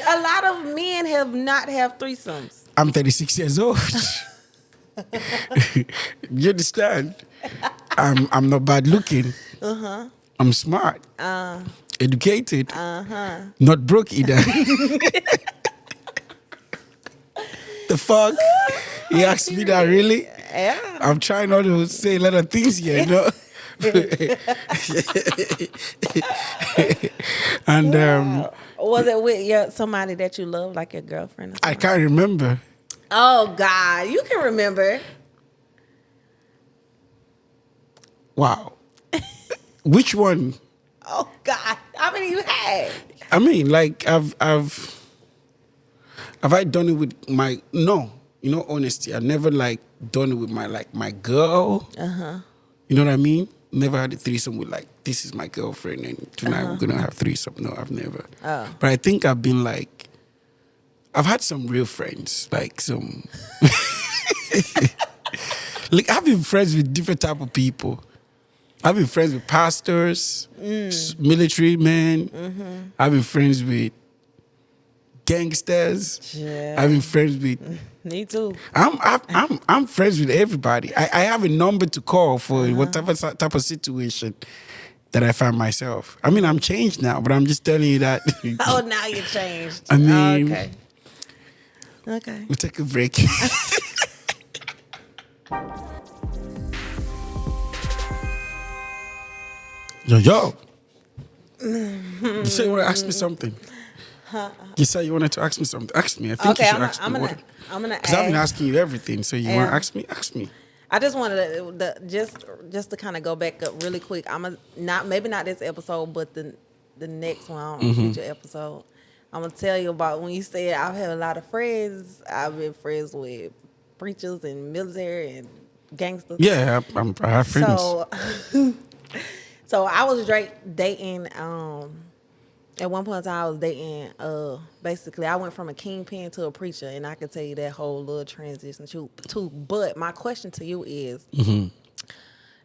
A lot of men have not have threesomes. I'm 36 years old. You understand? I'm not bad looking. I'm smart. Educated. Not broke either. The fuck? He asked me that, really? Yeah. I'm trying not to say a lot of things here, you know? And was it with somebody that you love, like your girlfriend or something? I can't remember. Oh God, you can remember. Wow. Which one? Oh God, how many you had? I mean, like have I done it with my honesty. I never like done it with my girl. You know what I mean? Never had a threesome with like, this is my girlfriend and tonight we're gonna have threesome. No, I've never. Oh. But I think I've been like, I've had some real friends, like some like I've been friends with different type of people. I've been friends with pastors, military men. I've been friends with gangsters. Yeah. I've been friends with. Me too. I'm friends with everybody. I have a number to call for whatever type of situation that I find myself. I mean, I'm changed now, but I'm just telling you that. Oh, now you changed. I mean, okay. We'll take a break. Yo. You say you want to ask me something. You said you wanted to ask me something. Ask me. I think you should ask me. I'm gonna. Because I've been asking you everything. So you want to ask me? Ask me. I just wanted just to kind of go back up really quick. Maybe not this episode, but the next one, future episode. I'm gonna tell you about when you said I've had a lot of friends. I've been friends with preachers and military and gangsters. Yeah, I have friends. So I was dating. At one point in time, I was dating. Basically, I went from a kingpin to a preacher, and I can tell you that whole little transition too. But my question to you is,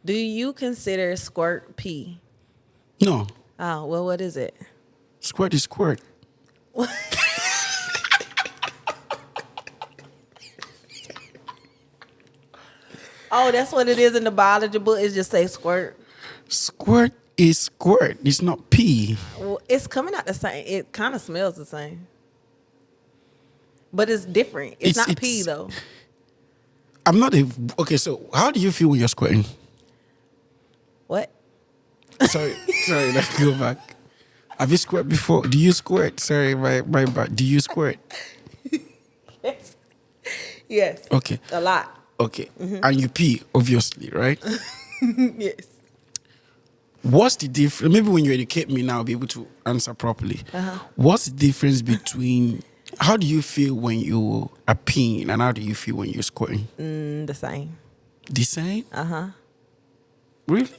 do you consider squirt pee? No. Oh, well, what is it? Squirt is squirt. Oh, that's what it is in the biology book. It just say squirt. Squirt is squirt. It's not pee. Well, it's coming out the same. It kind of smells the same, but it's different. It's not pee though. I'm not okay. So how do you feel when you're squirting? What? Sorry. Let's go back. Have you squirt before? Do you squirt? Sorry, my bad. Do you squirt? Yes. Okay. A lot. Okay. And you pee, obviously, right? Yes. What's the difference? Maybe when you educate me now, I'll be able to answer properly. What's the difference between how do you feel when you are peeing and how do you feel when you're squirting? The same. The same? Really?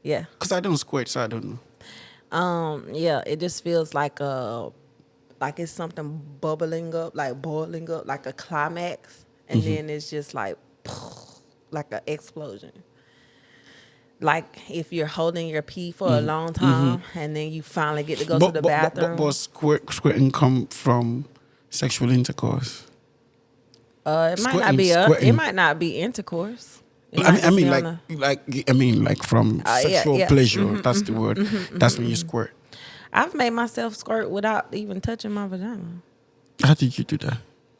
Yeah. Because I don't squirt, so I don't know. Yeah, it just feels like it's something bubbling up, like boiling up, like a climax, and then it's just like an explosion. Like if you're holding your pee for a long time and then you finally get to go to the bathroom. But squirting come from sexual intercourse. It might not be intercourse. I mean, like from sexual pleasure. That's the word. That's when you squirt. I've made myself squirt without even touching my vagina. How did you do that?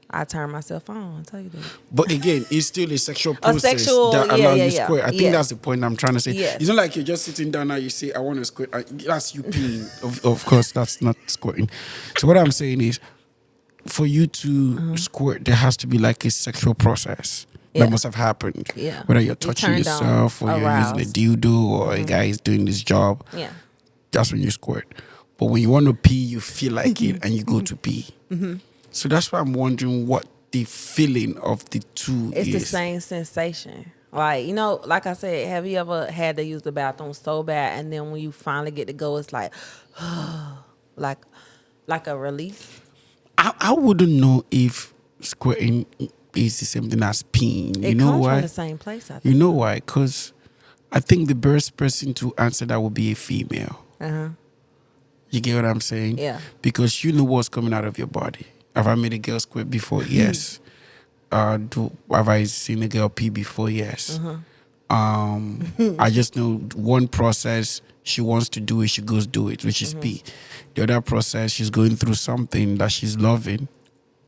I turn myself on. I'll tell you that. But again, it's still a sexual process that allows you to squirt. I think that's the point I'm trying to say. Yes. It's not like you're just sitting down now, you say, I want to squirt. That's you peeing. Of course, that's not squirting. So what I'm saying is, for you to squirt, there has to be like a sexual process that must have happened. Yeah. Whether you're touching yourself or you're using a dildo or a guy is doing this job. Yeah. That's when you squirt. But when you want to pee, you feel like it and you go to pee. So that's why I'm wondering what the feeling of the two is. It's the same sensation. Like, like I said, have you ever had to use the bathroom so bad and then when you finally get to go, it's like, like a release? I wouldn't know if squirting is the same thing as peeing. It comes from the same place, I think. You know why? Because I think the best person to answer that would be a female. You get what I'm saying? Yeah. Because you know what's coming out of your body. Have I made a girl squirt before? Yes. Have I seen a girl pee before? Yes. I just know one process she wants to do it, she goes do it, which is pee. The other process, she's going through something that she's loving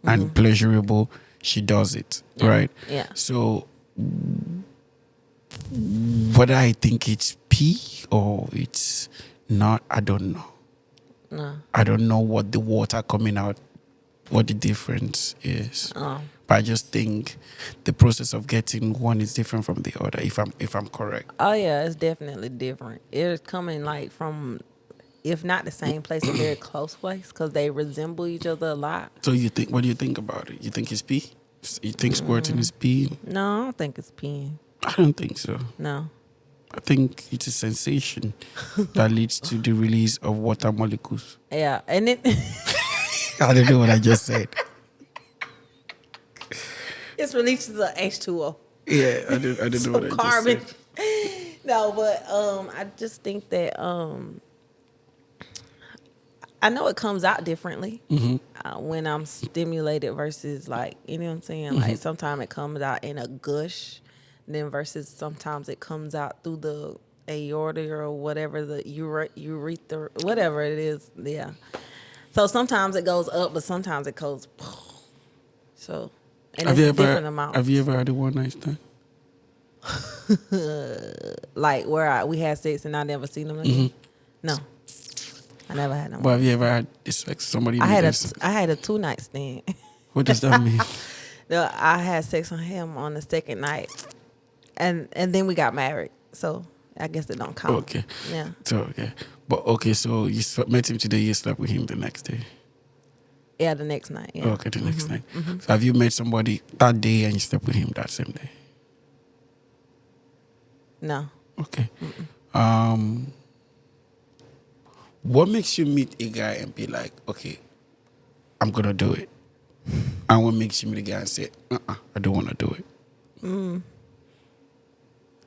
and pleasurable, she does it, right? Yeah. So whether I think it's pee or it's not, I don't know. No. I don't know what the water coming out, what the difference is. Oh. But I just think the process of getting one is different from the other, if I'm correct. Oh yeah, it's definitely different. It's coming like from, if not the same place, a very close place, because they resemble each other a lot. So what do you think about it? You think it's pee? You think squirting is pee? No, I don't think it's peeing. I don't think so. No. I think it's a sensation that leads to the release of water molecules. Yeah, and it. I don't know what I just said. It's released the H2O. Yeah, I don't know what I carbon. just said. No, but I just think that I know it comes out differently when I'm stimulated versus like, you know what I'm saying? Like sometimes it comes out in a gush, then versus sometimes it comes out through the aorta or whatever, the urethra, whatever it is. Yeah. So sometimes it goes up, but sometimes it goes. So, and it's different amounts. Have you ever had a one night stand? Like where we had sex and I never seen them again? No. I never had no. But have you ever had sex with somebody? I had a 2-night stand. What does that mean? No, I had sex on him on the second night, and then we got married. So I guess it don't count. Okay. Yeah. So okay, but okay. So you met him today. You slept with him the next day. Yeah, the next night. Yeah. Okay, the next night. So have you met somebody that day and you slept with him that same day? No. Okay. What makes you meet a guy and be like, okay, I'm gonna do it, and what makes you meet a guy and say, I don't want to do it?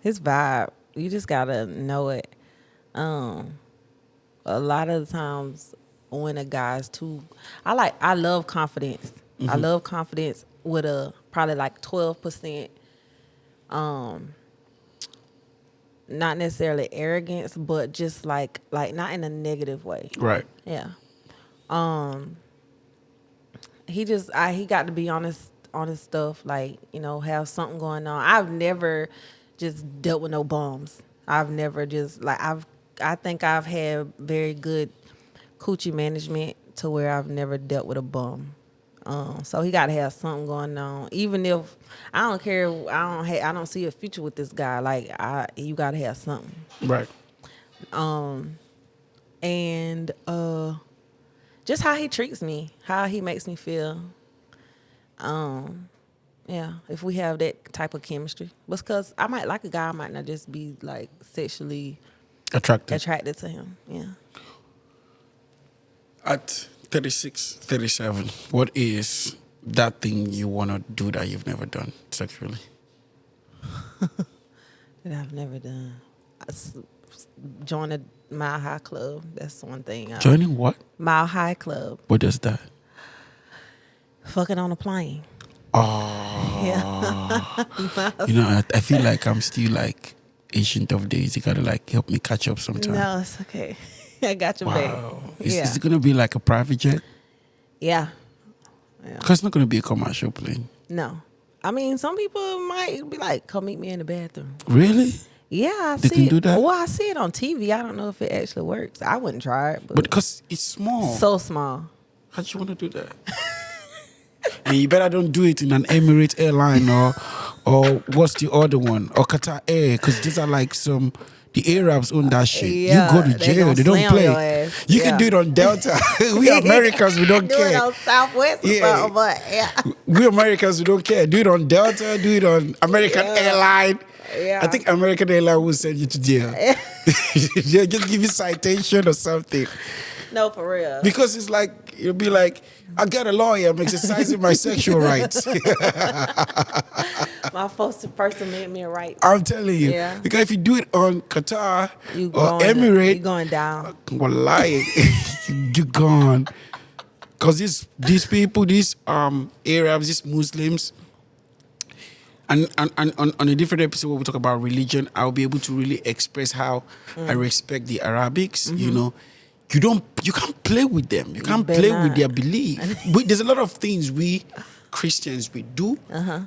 His vibe. You just gotta know it. A lot of the times when a guy's too, I love confidence. I love confidence with a probably like 12%. Not necessarily arrogance, but just like not in a negative way. Right. Yeah. He got to be honest stuff, like, have something going on. I've never just dealt with no bums. I've never just I think I've had very good coochie management to where I've never dealt with a bum. So he got to have something going on. Even if I don't care, I don't see a future with this guy. Like you got to have something. Right. And just how he treats me, how he makes me feel. Yeah, if we have that type of chemistry, because I might like a guy, I might not just be like sexually attracted to him. Yeah. At 36, 37, what is that thing you want to do that you've never done sexually? That I've never done. Join a Mile High Club. That's one thing. Joining what? Mile High Club. What does that? Fucking on a plane. Oh. Yeah. You know, I feel like I'm still like ancient of days. You gotta like help me catch up sometime. No, it's okay. I got your back. Wow. Is it gonna be like a private jet? Yeah. Because it's not gonna be a commercial plane. No. I mean, some people might be like, come meet me in the bathroom. Really? Yeah, They can do that? Well, I see it on TV. I don't know if it actually works. I wouldn't try it. But because it's small. So small. How do you want to do that? And you better don't do it in an Emirates airline or what's the other one? Or Qatar Air, because these are like the Arabs own that shit. Yeah, you go to jail. They don't play. You can do it on Delta. We Americans, we don't care. Do it on Southwest or something, but yeah. We Americans, we don't care. Do it on Delta. Do it on American Airline. Yeah. I think American Airline will send you to jail. They'll just give you citation or something. No, for real. Because it's like, you'll be like, I got a lawyer. I'm exercising my sexual rights. My First Amendment rights. I'm telling you. Yeah. Because if you do it on Qatar or Emirates, you're going down. Wallahi, you're gone. Because these people, these Arabs, these Muslims, and on a different episode where we talk about religion, I'll be able to really express how I respect the Arabics. Mm-hmm. You know, you can't play with them. You can't play with their belief. There's a lot of things we Christians we do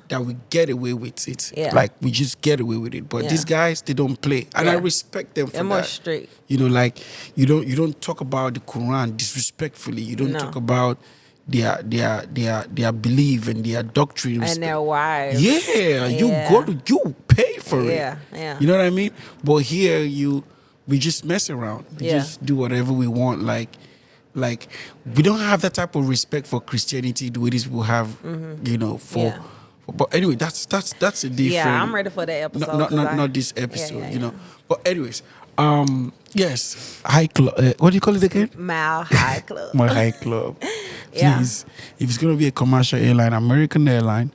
that we get away with it. Yeah. Like we just get away with it. But these guys, they don't play, and I respect them for They're that. More strict. You know, like you don't talk about the Quran disrespectfully. You don't talk about their belief and their doctrine and their wives. Yeah, you pay for it. Yeah. You know what I mean? But here we just mess around. We just do whatever we want. Like we don't have that type of respect for Christianity the way these people have. You know, but anyway, that's a different. Yeah, I'm ready for that episode. Not this episode. You know. But anyways, yes, high club. What do you call it again? Mile High Club. My high club. Please, if it's gonna be a commercial airline, American Airline,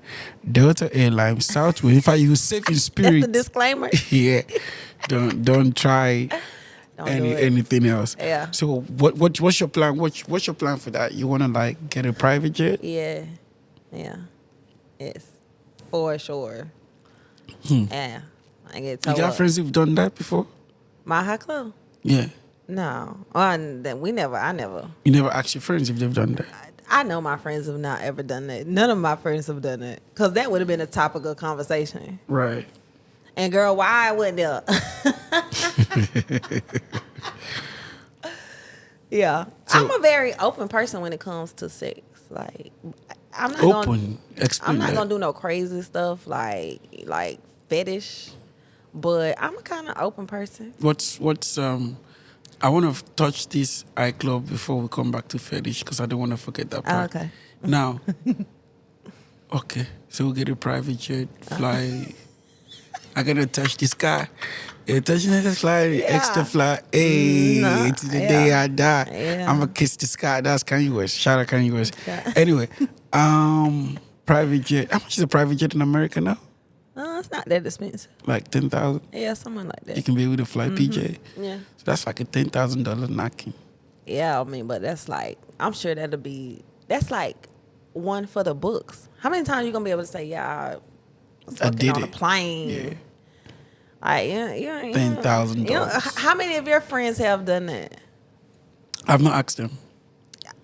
Delta Airline, Southwest. In fact, you safe in spirit. That's the disclaimer. Yeah, don't try anything else. Yeah. So what's your plan? What's your plan for that? You wanna like get a private jet? Yeah. Yes, for sure. Yeah, I get told. You got friends who've done that before? Mile High Club? Yeah. No, I never. You never asked your friends if they've done that? I know my friends have not ever done that. None of my friends have done it. Because that would have been a topic of conversation. Right. And girl, why I wouldn't there? Yeah. So, I'm a very open person when it comes to sex. Like, I'm not gonna do no crazy stuff like fetish. But I'm a kind of open person. What's I want to touch this eye club before we come back to fetish because I don't want to forget that part. Okay. Now, okay, so we'll get a private jet, fly. I gotta touch this guy. Touching this fly, extra fly. Hey, to the day I die. Yeah. I'm gonna kiss this guy. That's Kanye West. Shout out Kanye West. Yeah. Anyway, private jet. How much is a private jet in America now? It's not that expensive. Like 10,000. Yeah, something like that. You can be able to fly PJ. Yeah. So that's like a $10,000 knocking. Yeah, I mean, but that's like, I'm sure that's like one for the books. How many times you gonna be able to say, I did on a plane? Yeah. Like, $10,000. How many of your friends have done that? I've not asked them.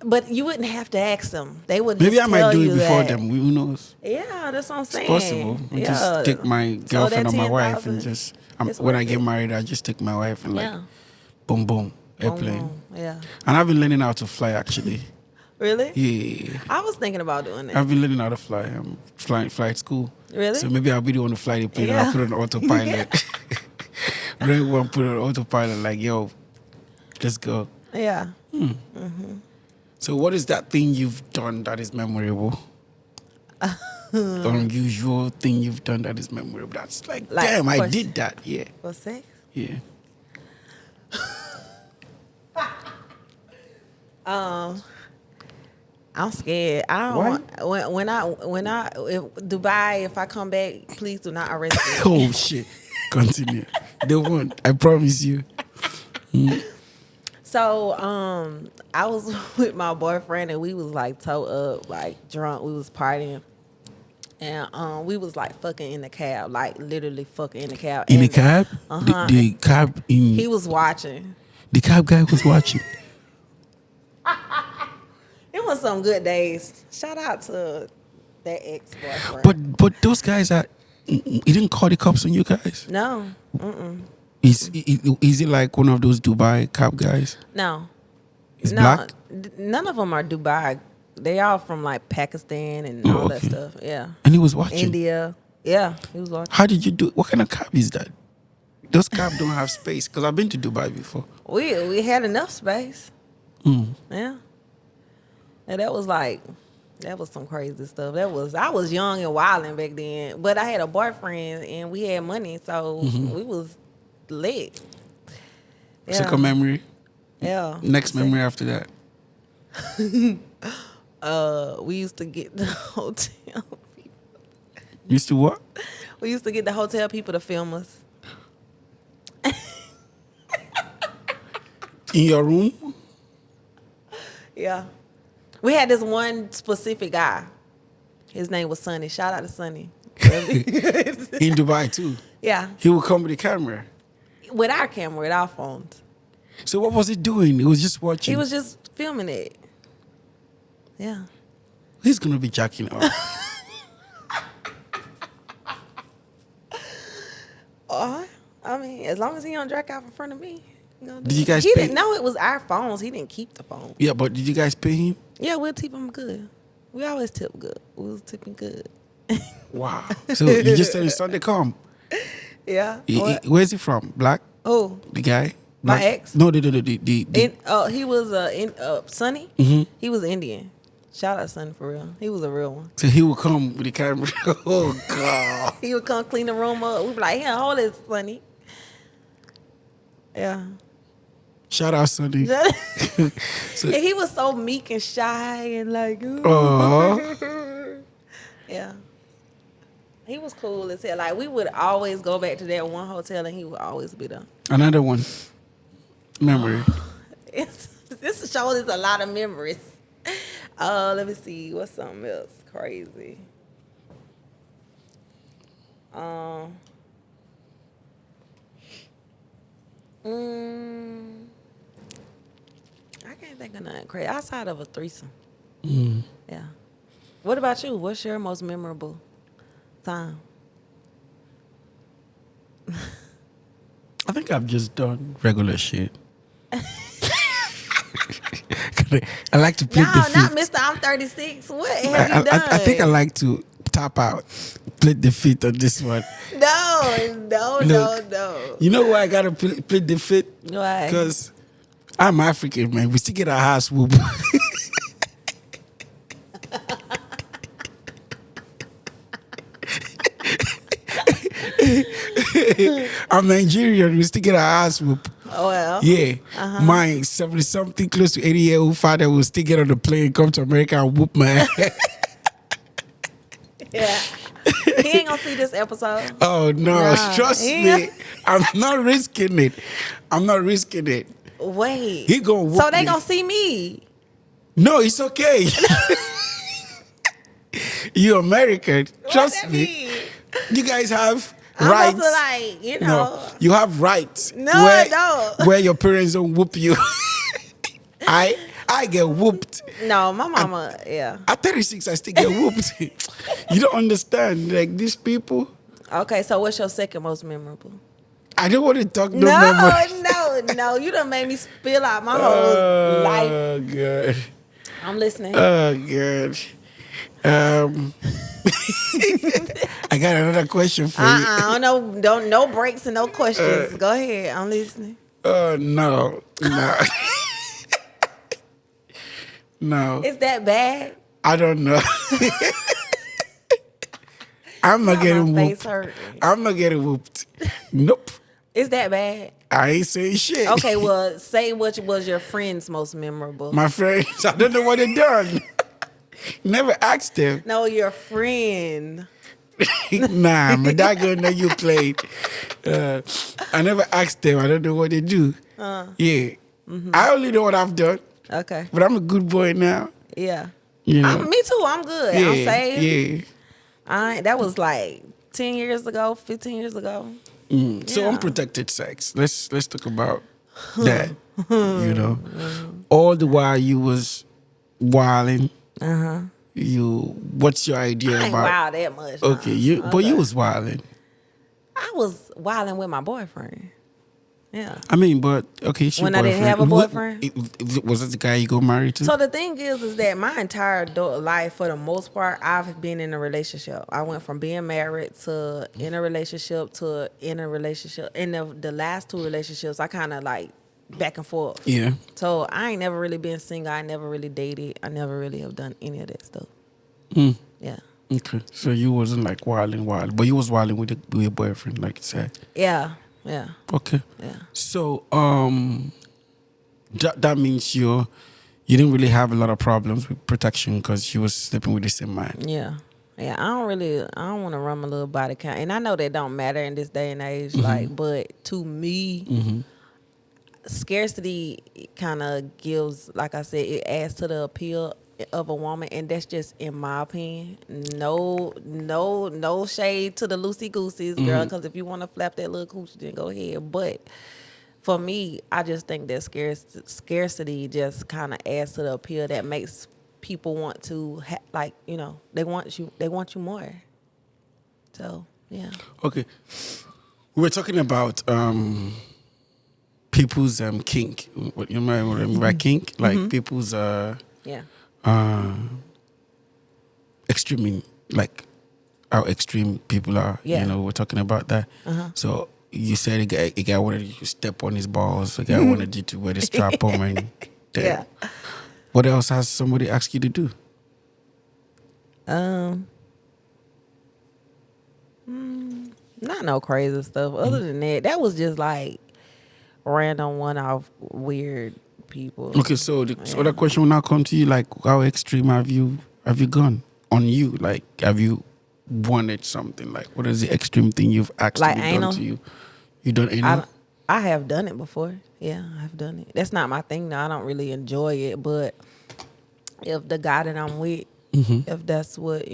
But you wouldn't have to ask them. They would. Maybe I might do it before them. Who knows? Yeah, that's what I'm saying. It's possible. I just take my girlfriend or my wife and just when I get married, I just take my wife and like boom, boom, airplane. Boom, yeah. And I've been learning how to fly actually. Really? Yeah. I was thinking about doing that. I've been learning how to fly. I'm flight school. Really? So maybe I'll be the one to fly the plane. Yeah. I'll put it on autopilot. Really want to put it on autopilot. Like, yo, let's go. Yeah. So what is that thing you've done that is memorable? Unusual thing you've done that is memorable. That's like damn, I did that. Yeah. For sex? Yeah. I'm scared. I don't want, when I if Dubai, if I come back, please do not arrest me. Oh shit. Continue. They won't. I promise you. So, I was with my boyfriend and we was like toe up, like drunk. We was partying. And we was like fucking in the cab, like literally fucking in the cab. In the cab? Uh-huh. The cab in... He was watching. The cab guy was watching. It was some good days. Shout out to that ex-boyfriend. But those guys are... He didn't call the cops on you guys? No. Mm-mm. Is it like one of those Dubai cab guys? No. He's black? None of them are Dubai. They all from like Pakistan and all that stuff. Yeah. And he was watching? India. Yeah, he was watching. How did you do it? What kind of cab is that? Those cabs don't have space. Because I've been to Dubai before. We had enough space. Yeah. And that was some crazy stuff. I was young and wilding back then. But I had a boyfriend and we had money, so we was lit. Yeah. Second memory? Yeah. Next memory after that? We used to get the hotel people. Used to what? We used to get the hotel people to film us. In your room? Yeah. We had this one specific guy. His name was Sonny. Shout out to Sonny. In Dubai too? Yeah. He would come with the camera? With our camera, with our phones. So what was he doing? He was just watching? He was just filming it. Yeah. He's going to be jacking off. I mean, as long as he don't jack off in front of me. Did you guys He pay? didn't know it was our phones. He didn't keep the phone. Yeah, but did you guys pay him? Yeah, we'll tip him good. We always tip good. We was tipping good. Wow. So you just said Sunday come? Yeah. Where's he from? Black? Oh. The guy? My Black? ex? No, He was Sonny. Mm-hmm. He was Indian. Shout out Sonny for real. He was a real one. So he would come with the camera. Oh, God. He would come clean the room up. We'd be like, yeah, hold it, Sonny. Yeah. Shout out, Sonny. And he was so meek and shy and like, yeah. He was cool as hell. Like, we would always go back to that one hotel and he would always be there. Another one. Memory. This show is a lot of memories. Let me see. What's something else crazy? I can't think of nothing crazy outside of a threesome. Yeah. What about you? What's your most memorable time? I think I've just done regular shit. I like to plead the fifth. No, not Mr. I'm 36. What have you done? I think I like to tap out, plead the fifth on this one. No. You know why I gotta plead the fifth? Why? Because I'm African, man. We still get our ass whoop. I'm Nigerian. We still get our ass whoop. Oh, well. Yeah. My 70-something, close to 80-year-old father will still get on the plane, come to America and whoop my ass. Yeah. He ain't gonna see this episode. Oh, no. Trust me. I'm not risking it. Wait. He gonna whoop So they me. gonna see me? No, it's okay. You American. Trust that me. mean? You guys have I'm rights. supposed to like, you know. No, you have rights. No, I don't. Where your parents don't whoop you. I get whooped. No, my mama, yeah. At 36, I still get whooped. You don't understand. Like, these people. Okay, so what's your second most memorable? I don't want to talk no No, more. no. You done made me spill out my whole life. Oh, God. I'm listening. Oh, God. I got another question for you. Don't no breaks and no questions. Go ahead. I'm listening. Oh, no. No. No. Is that bad? I don't know. I'm not My getting face whooped. hurting. I'm not getting whooped. Nope. Is that bad? I ain't saying shit. Okay, well, say what was your friend's most memorable. My friends, I don't know what they done. Never asked them. No, your friend. Nah, my dad gonna know you played. I never asked them. I don't know what they do. Yeah. I only know what I've done. Okay. But I'm a good boy now. Yeah. You know. Me too. I'm good. Yeah, I'm saved. Yeah. That was like 10 years ago, 15 years ago. So Yeah. unprotected sex. Let's talk about that. You know, all the while you was wilding. What's your idea I ain't about? wild that much. Okay, but you was wilding. I was wilding with my boyfriend. Yeah. I mean, but okay, it's your When I didn't boyfriend. have a boyfriend? Was it the guy you got married to? So the thing is that my entire adult life, for the most part, I've been in a relationship. I went from being married to in a relationship to in a relationship. In the last two relationships, I kind of like back and forth. Yeah. So I ain't never really been single. I never really dated. I never really have done any of that stuff. Yeah. Okay. So you wasn't like wilding, but you was wilding with your boyfriend, like you said. Yeah. Yeah. Okay. Yeah. So that means you didn't really have a lot of problems with protection because you was sleeping with the same man. Yeah. Yeah, I don't want to run my little body count. And I know that don't matter in this day and age, but to me, scarcity kind of gives, like I said, it adds to the appeal of a woman, and that's just in my opinion. No shade to the loosey gooseys, girl, because if you want to flap that little coochie, then go ahead. But for me, I just think that scarcity just kind of adds to the appeal that makes people want to they want you more. So yeah. Okay. We were talking about people's kink. What you might remember by kink? Like people's Yeah. extreme, like how extreme people are. Yeah. You know, we're talking about that. So you said a guy wanted you to step on his balls. A guy wanted you to wear the strap on. And Yeah. What else has somebody asked you to do? Not no crazy stuff. Other than that was just like random one-off weird people. Okay, so the other question will now come to you. Like, how extreme have you gone on you? Like, have you wanted something? Like, what is the extreme thing you've actually Like done anal? to you? You done anal? I have done it before. Yeah, I've done it. That's not my thing now. I don't really enjoy it, but if the guy that I'm with, if that's what,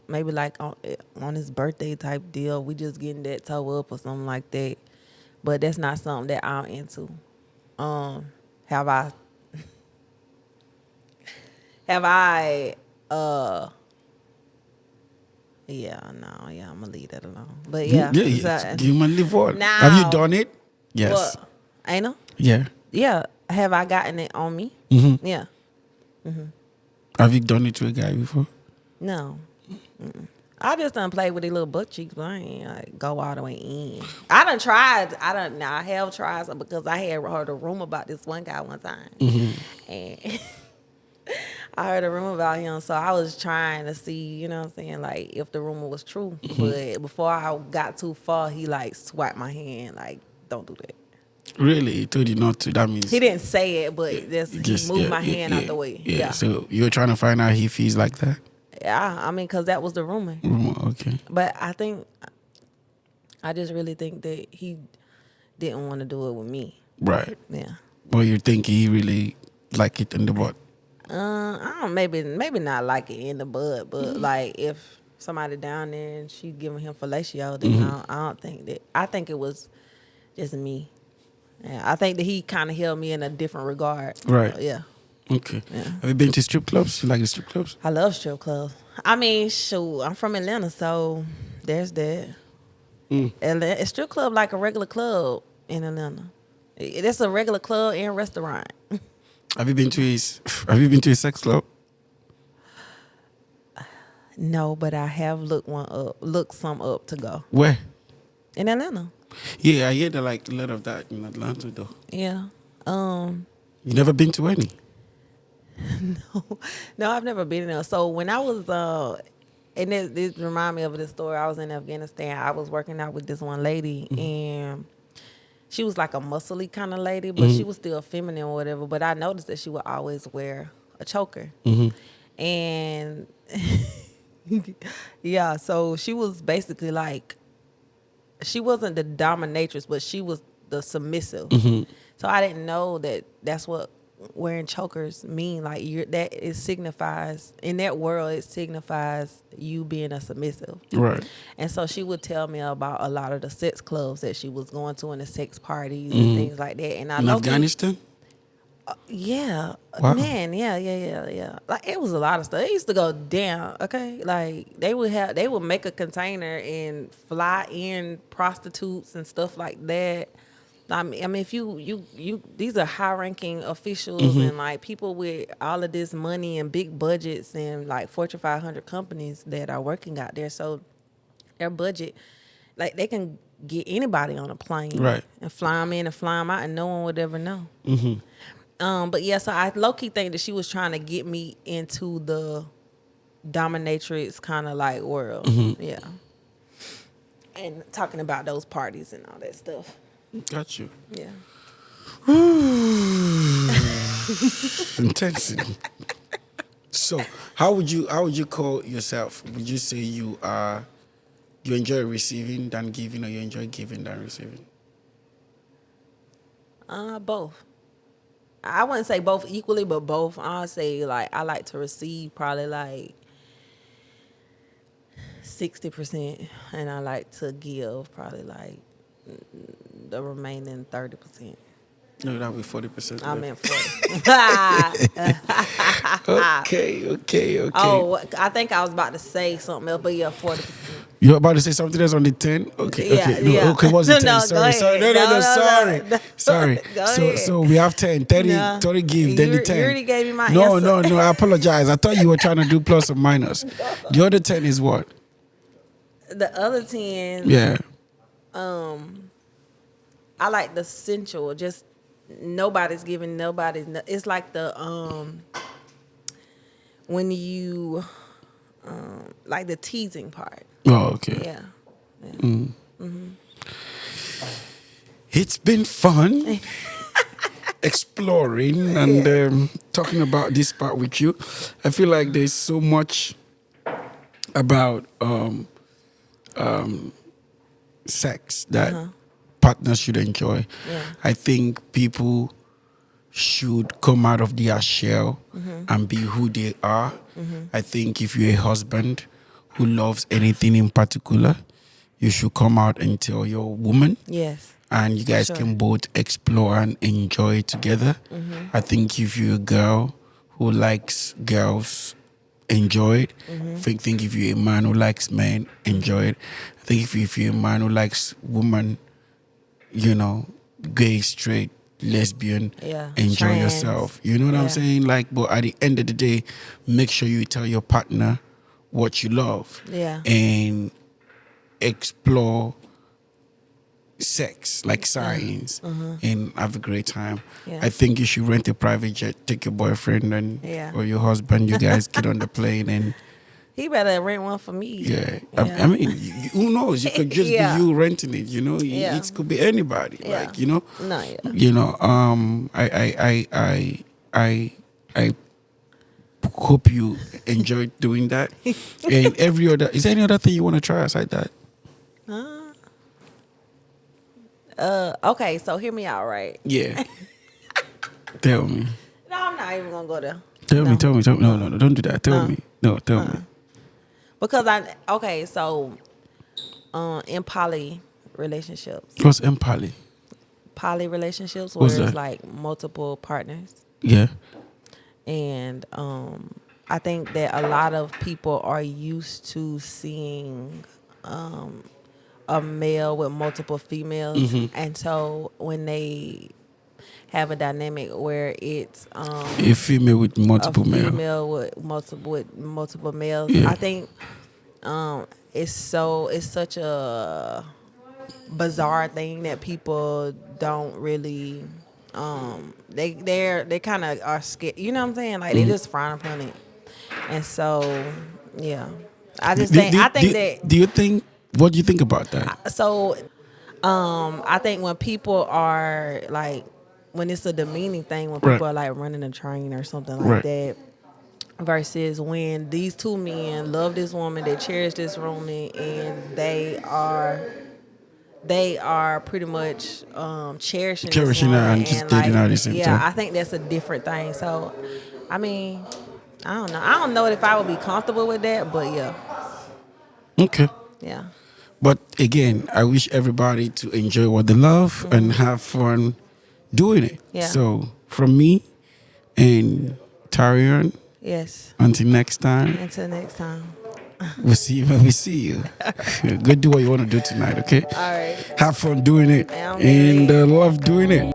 maybe like on his birthday type deal, we just getting that toe up or something like that. But that's not something that I'm into. Have I I'm gonna leave that alone. But yeah. You might live on. Now, Have you done it? Yes. What? Anal? Yeah. Yeah. Have I gotten it on me? Yeah. Have you done it to a guy before? No. I just done played with these little butt cheeks, but I ain't like go all the way in. I have tried some because I had heard a rumor about this one guy one time. And I heard a rumor about him, so I was trying to see, you know what I'm saying, like if the rumor was true. But before I got too far, he like swiped my hand, like, don't do that. Really? He told you not to? That means... He didn't say it, but he moved my hand out the way. Yeah, so you were trying to find out he feels like that? Yeah, I mean, because that was the rumor. Okay. But I just really think that he didn't want to do it with me. Right. Yeah. Well, you think he really like it in the butt? I don't, maybe not like it in the butt, but like if somebody down there and she giving him fellatio, then I don't think that. I think it was just me. Yeah, I think that he kind of held me in a different regard. Right. Yeah. Okay. Yeah. Have you been to strip clubs? You like the strip clubs? I love strip clubs. I mean, shoot, I'm from Atlanta, so there's that. A strip club like a regular club in Atlanta. It's a regular club and restaurant. Have you been to a sex club? No, but I have looked some up to go Where? in Atlanta. Yeah, I hear that like a lot of that in Atlanta though. Yeah. You never been to any? No, I've never been there. So when I was and this remind me of this story. I was in Afghanistan. I was working out with this one lady, and she was like a muscly kind of lady, but she was still feminine or whatever. But I noticed that she would always wear a choker, and yeah. So she was basically like, she wasn't the dominatrix, but she was the submissive. So I didn't know that that's what wearing chokers mean. Like that it signifies in that world, it signifies you being a submissive. Right. And so she would tell me about a lot of the sex clubs that she was going to and the sex parties and things like that. And I In Afghanistan? yeah, Wow. man, yeah. Like it was a lot of stuff. It used to go down. Okay, like they would make a container and fly in prostitutes and stuff like that. I mean, if you these are high ranking officials and like people with all of this money and big budgets and like Fortune 500 companies that are working out there. So their budget, like they can get anybody on a plane, Right, and fly them in and fly them out, and no one would ever know. But yeah, so I low key think that she was trying to get me into the dominatrix kind of like world, yeah, and talking about those parties and all that stuff. got you. Yeah. Intensity. So, how would you call yourself? Would you say you enjoy receiving than giving, or you enjoy giving than receiving? Both. I wouldn't say both equally, but both. I'll say like I like to receive probably like 60%, and I like to give probably like the remaining 30%. No, that'll be 40%. I meant 40. Okay. Oh, I think I was about to say something else, but yeah, 40%. You're about to say something else on the 10? Okay. Yeah, No, yeah. okay, what's the 10? No, sorry. go Sorry. ahead. No, sorry. No. Sorry. Go So ahead. so we have 10, 30, No. 30 give, then the 10. You already gave me my no, answer. No, I apologize. I thought you were trying to do plus or minus. The other 10 is what? The other 10, Yeah. I like the sensual, just nobody's giving nobody's. It's like the when you like the teasing part. Oh, okay. Yeah. It's been fun exploring and talking about this part with you. I feel like there's so much about sex that partners should enjoy. Yeah. I think people should come out of their shell and be who they are. I think if you're a husband who loves anything in particular, you should come out and tell your woman. Yes. And you guys can both explore and enjoy it together. I think if you're a girl who likes girls, enjoy it. I think if you're a man who likes men, enjoy it. I think if you're a man who likes women, gay, straight, lesbian, enjoy Trans. yourself. You know what I'm saying? Like, but at the end of the day, make sure you tell your partner what you love. Yeah. And explore sex like science and have a great time. Yeah. I think you should rent a private jet, take your boyfriend or your husband, you guys get on the plane and He better rent one for me. yeah. I mean, who knows? It could just be you renting it, It could be anybody. Yeah. Like, No, I hope you enjoyed doing that. And is there any other thing you want to try aside that? Okay, so hear me out, right? Yeah. Tell me. No, I'm not even gonna go there. Tell me. No, don't do that. Tell me. No, tell me. Because so in poly relationships. What's empally? Poly relationships where What's it's that? like multiple partners. Yeah. And I think that a lot of people are used to seeing a male with multiple females. And so when they have a dynamic where it's A female with multiple a male. female with multiple males. Yeah. I think it's such a bizarre thing that people don't really they kind of are scared. You know what I'm saying? Like they just frown upon it, and so yeah. I just think Do you think? What do you think about that? so. I think when people are like, when it's a demeaning thing, when people Right. are like running a train or something like Right. that, versus when these two men love this woman, they cherish this woman, and they are pretty much cherishing this Cherishing her woman and just dating her at the same yeah, time. I think that's a different thing. So, I mean, I don't know. I don't know if I would be comfortable with that, but yeah, Okay. yeah. But again, I wish everybody to enjoy what they love and have fun doing it. Yeah. So from me and Tarion, Yes. until next time, Until next time. we'll see you when we see you. Go do what you want to do tonight, okay? All right. Have fun doing it I'm and married. love doing it.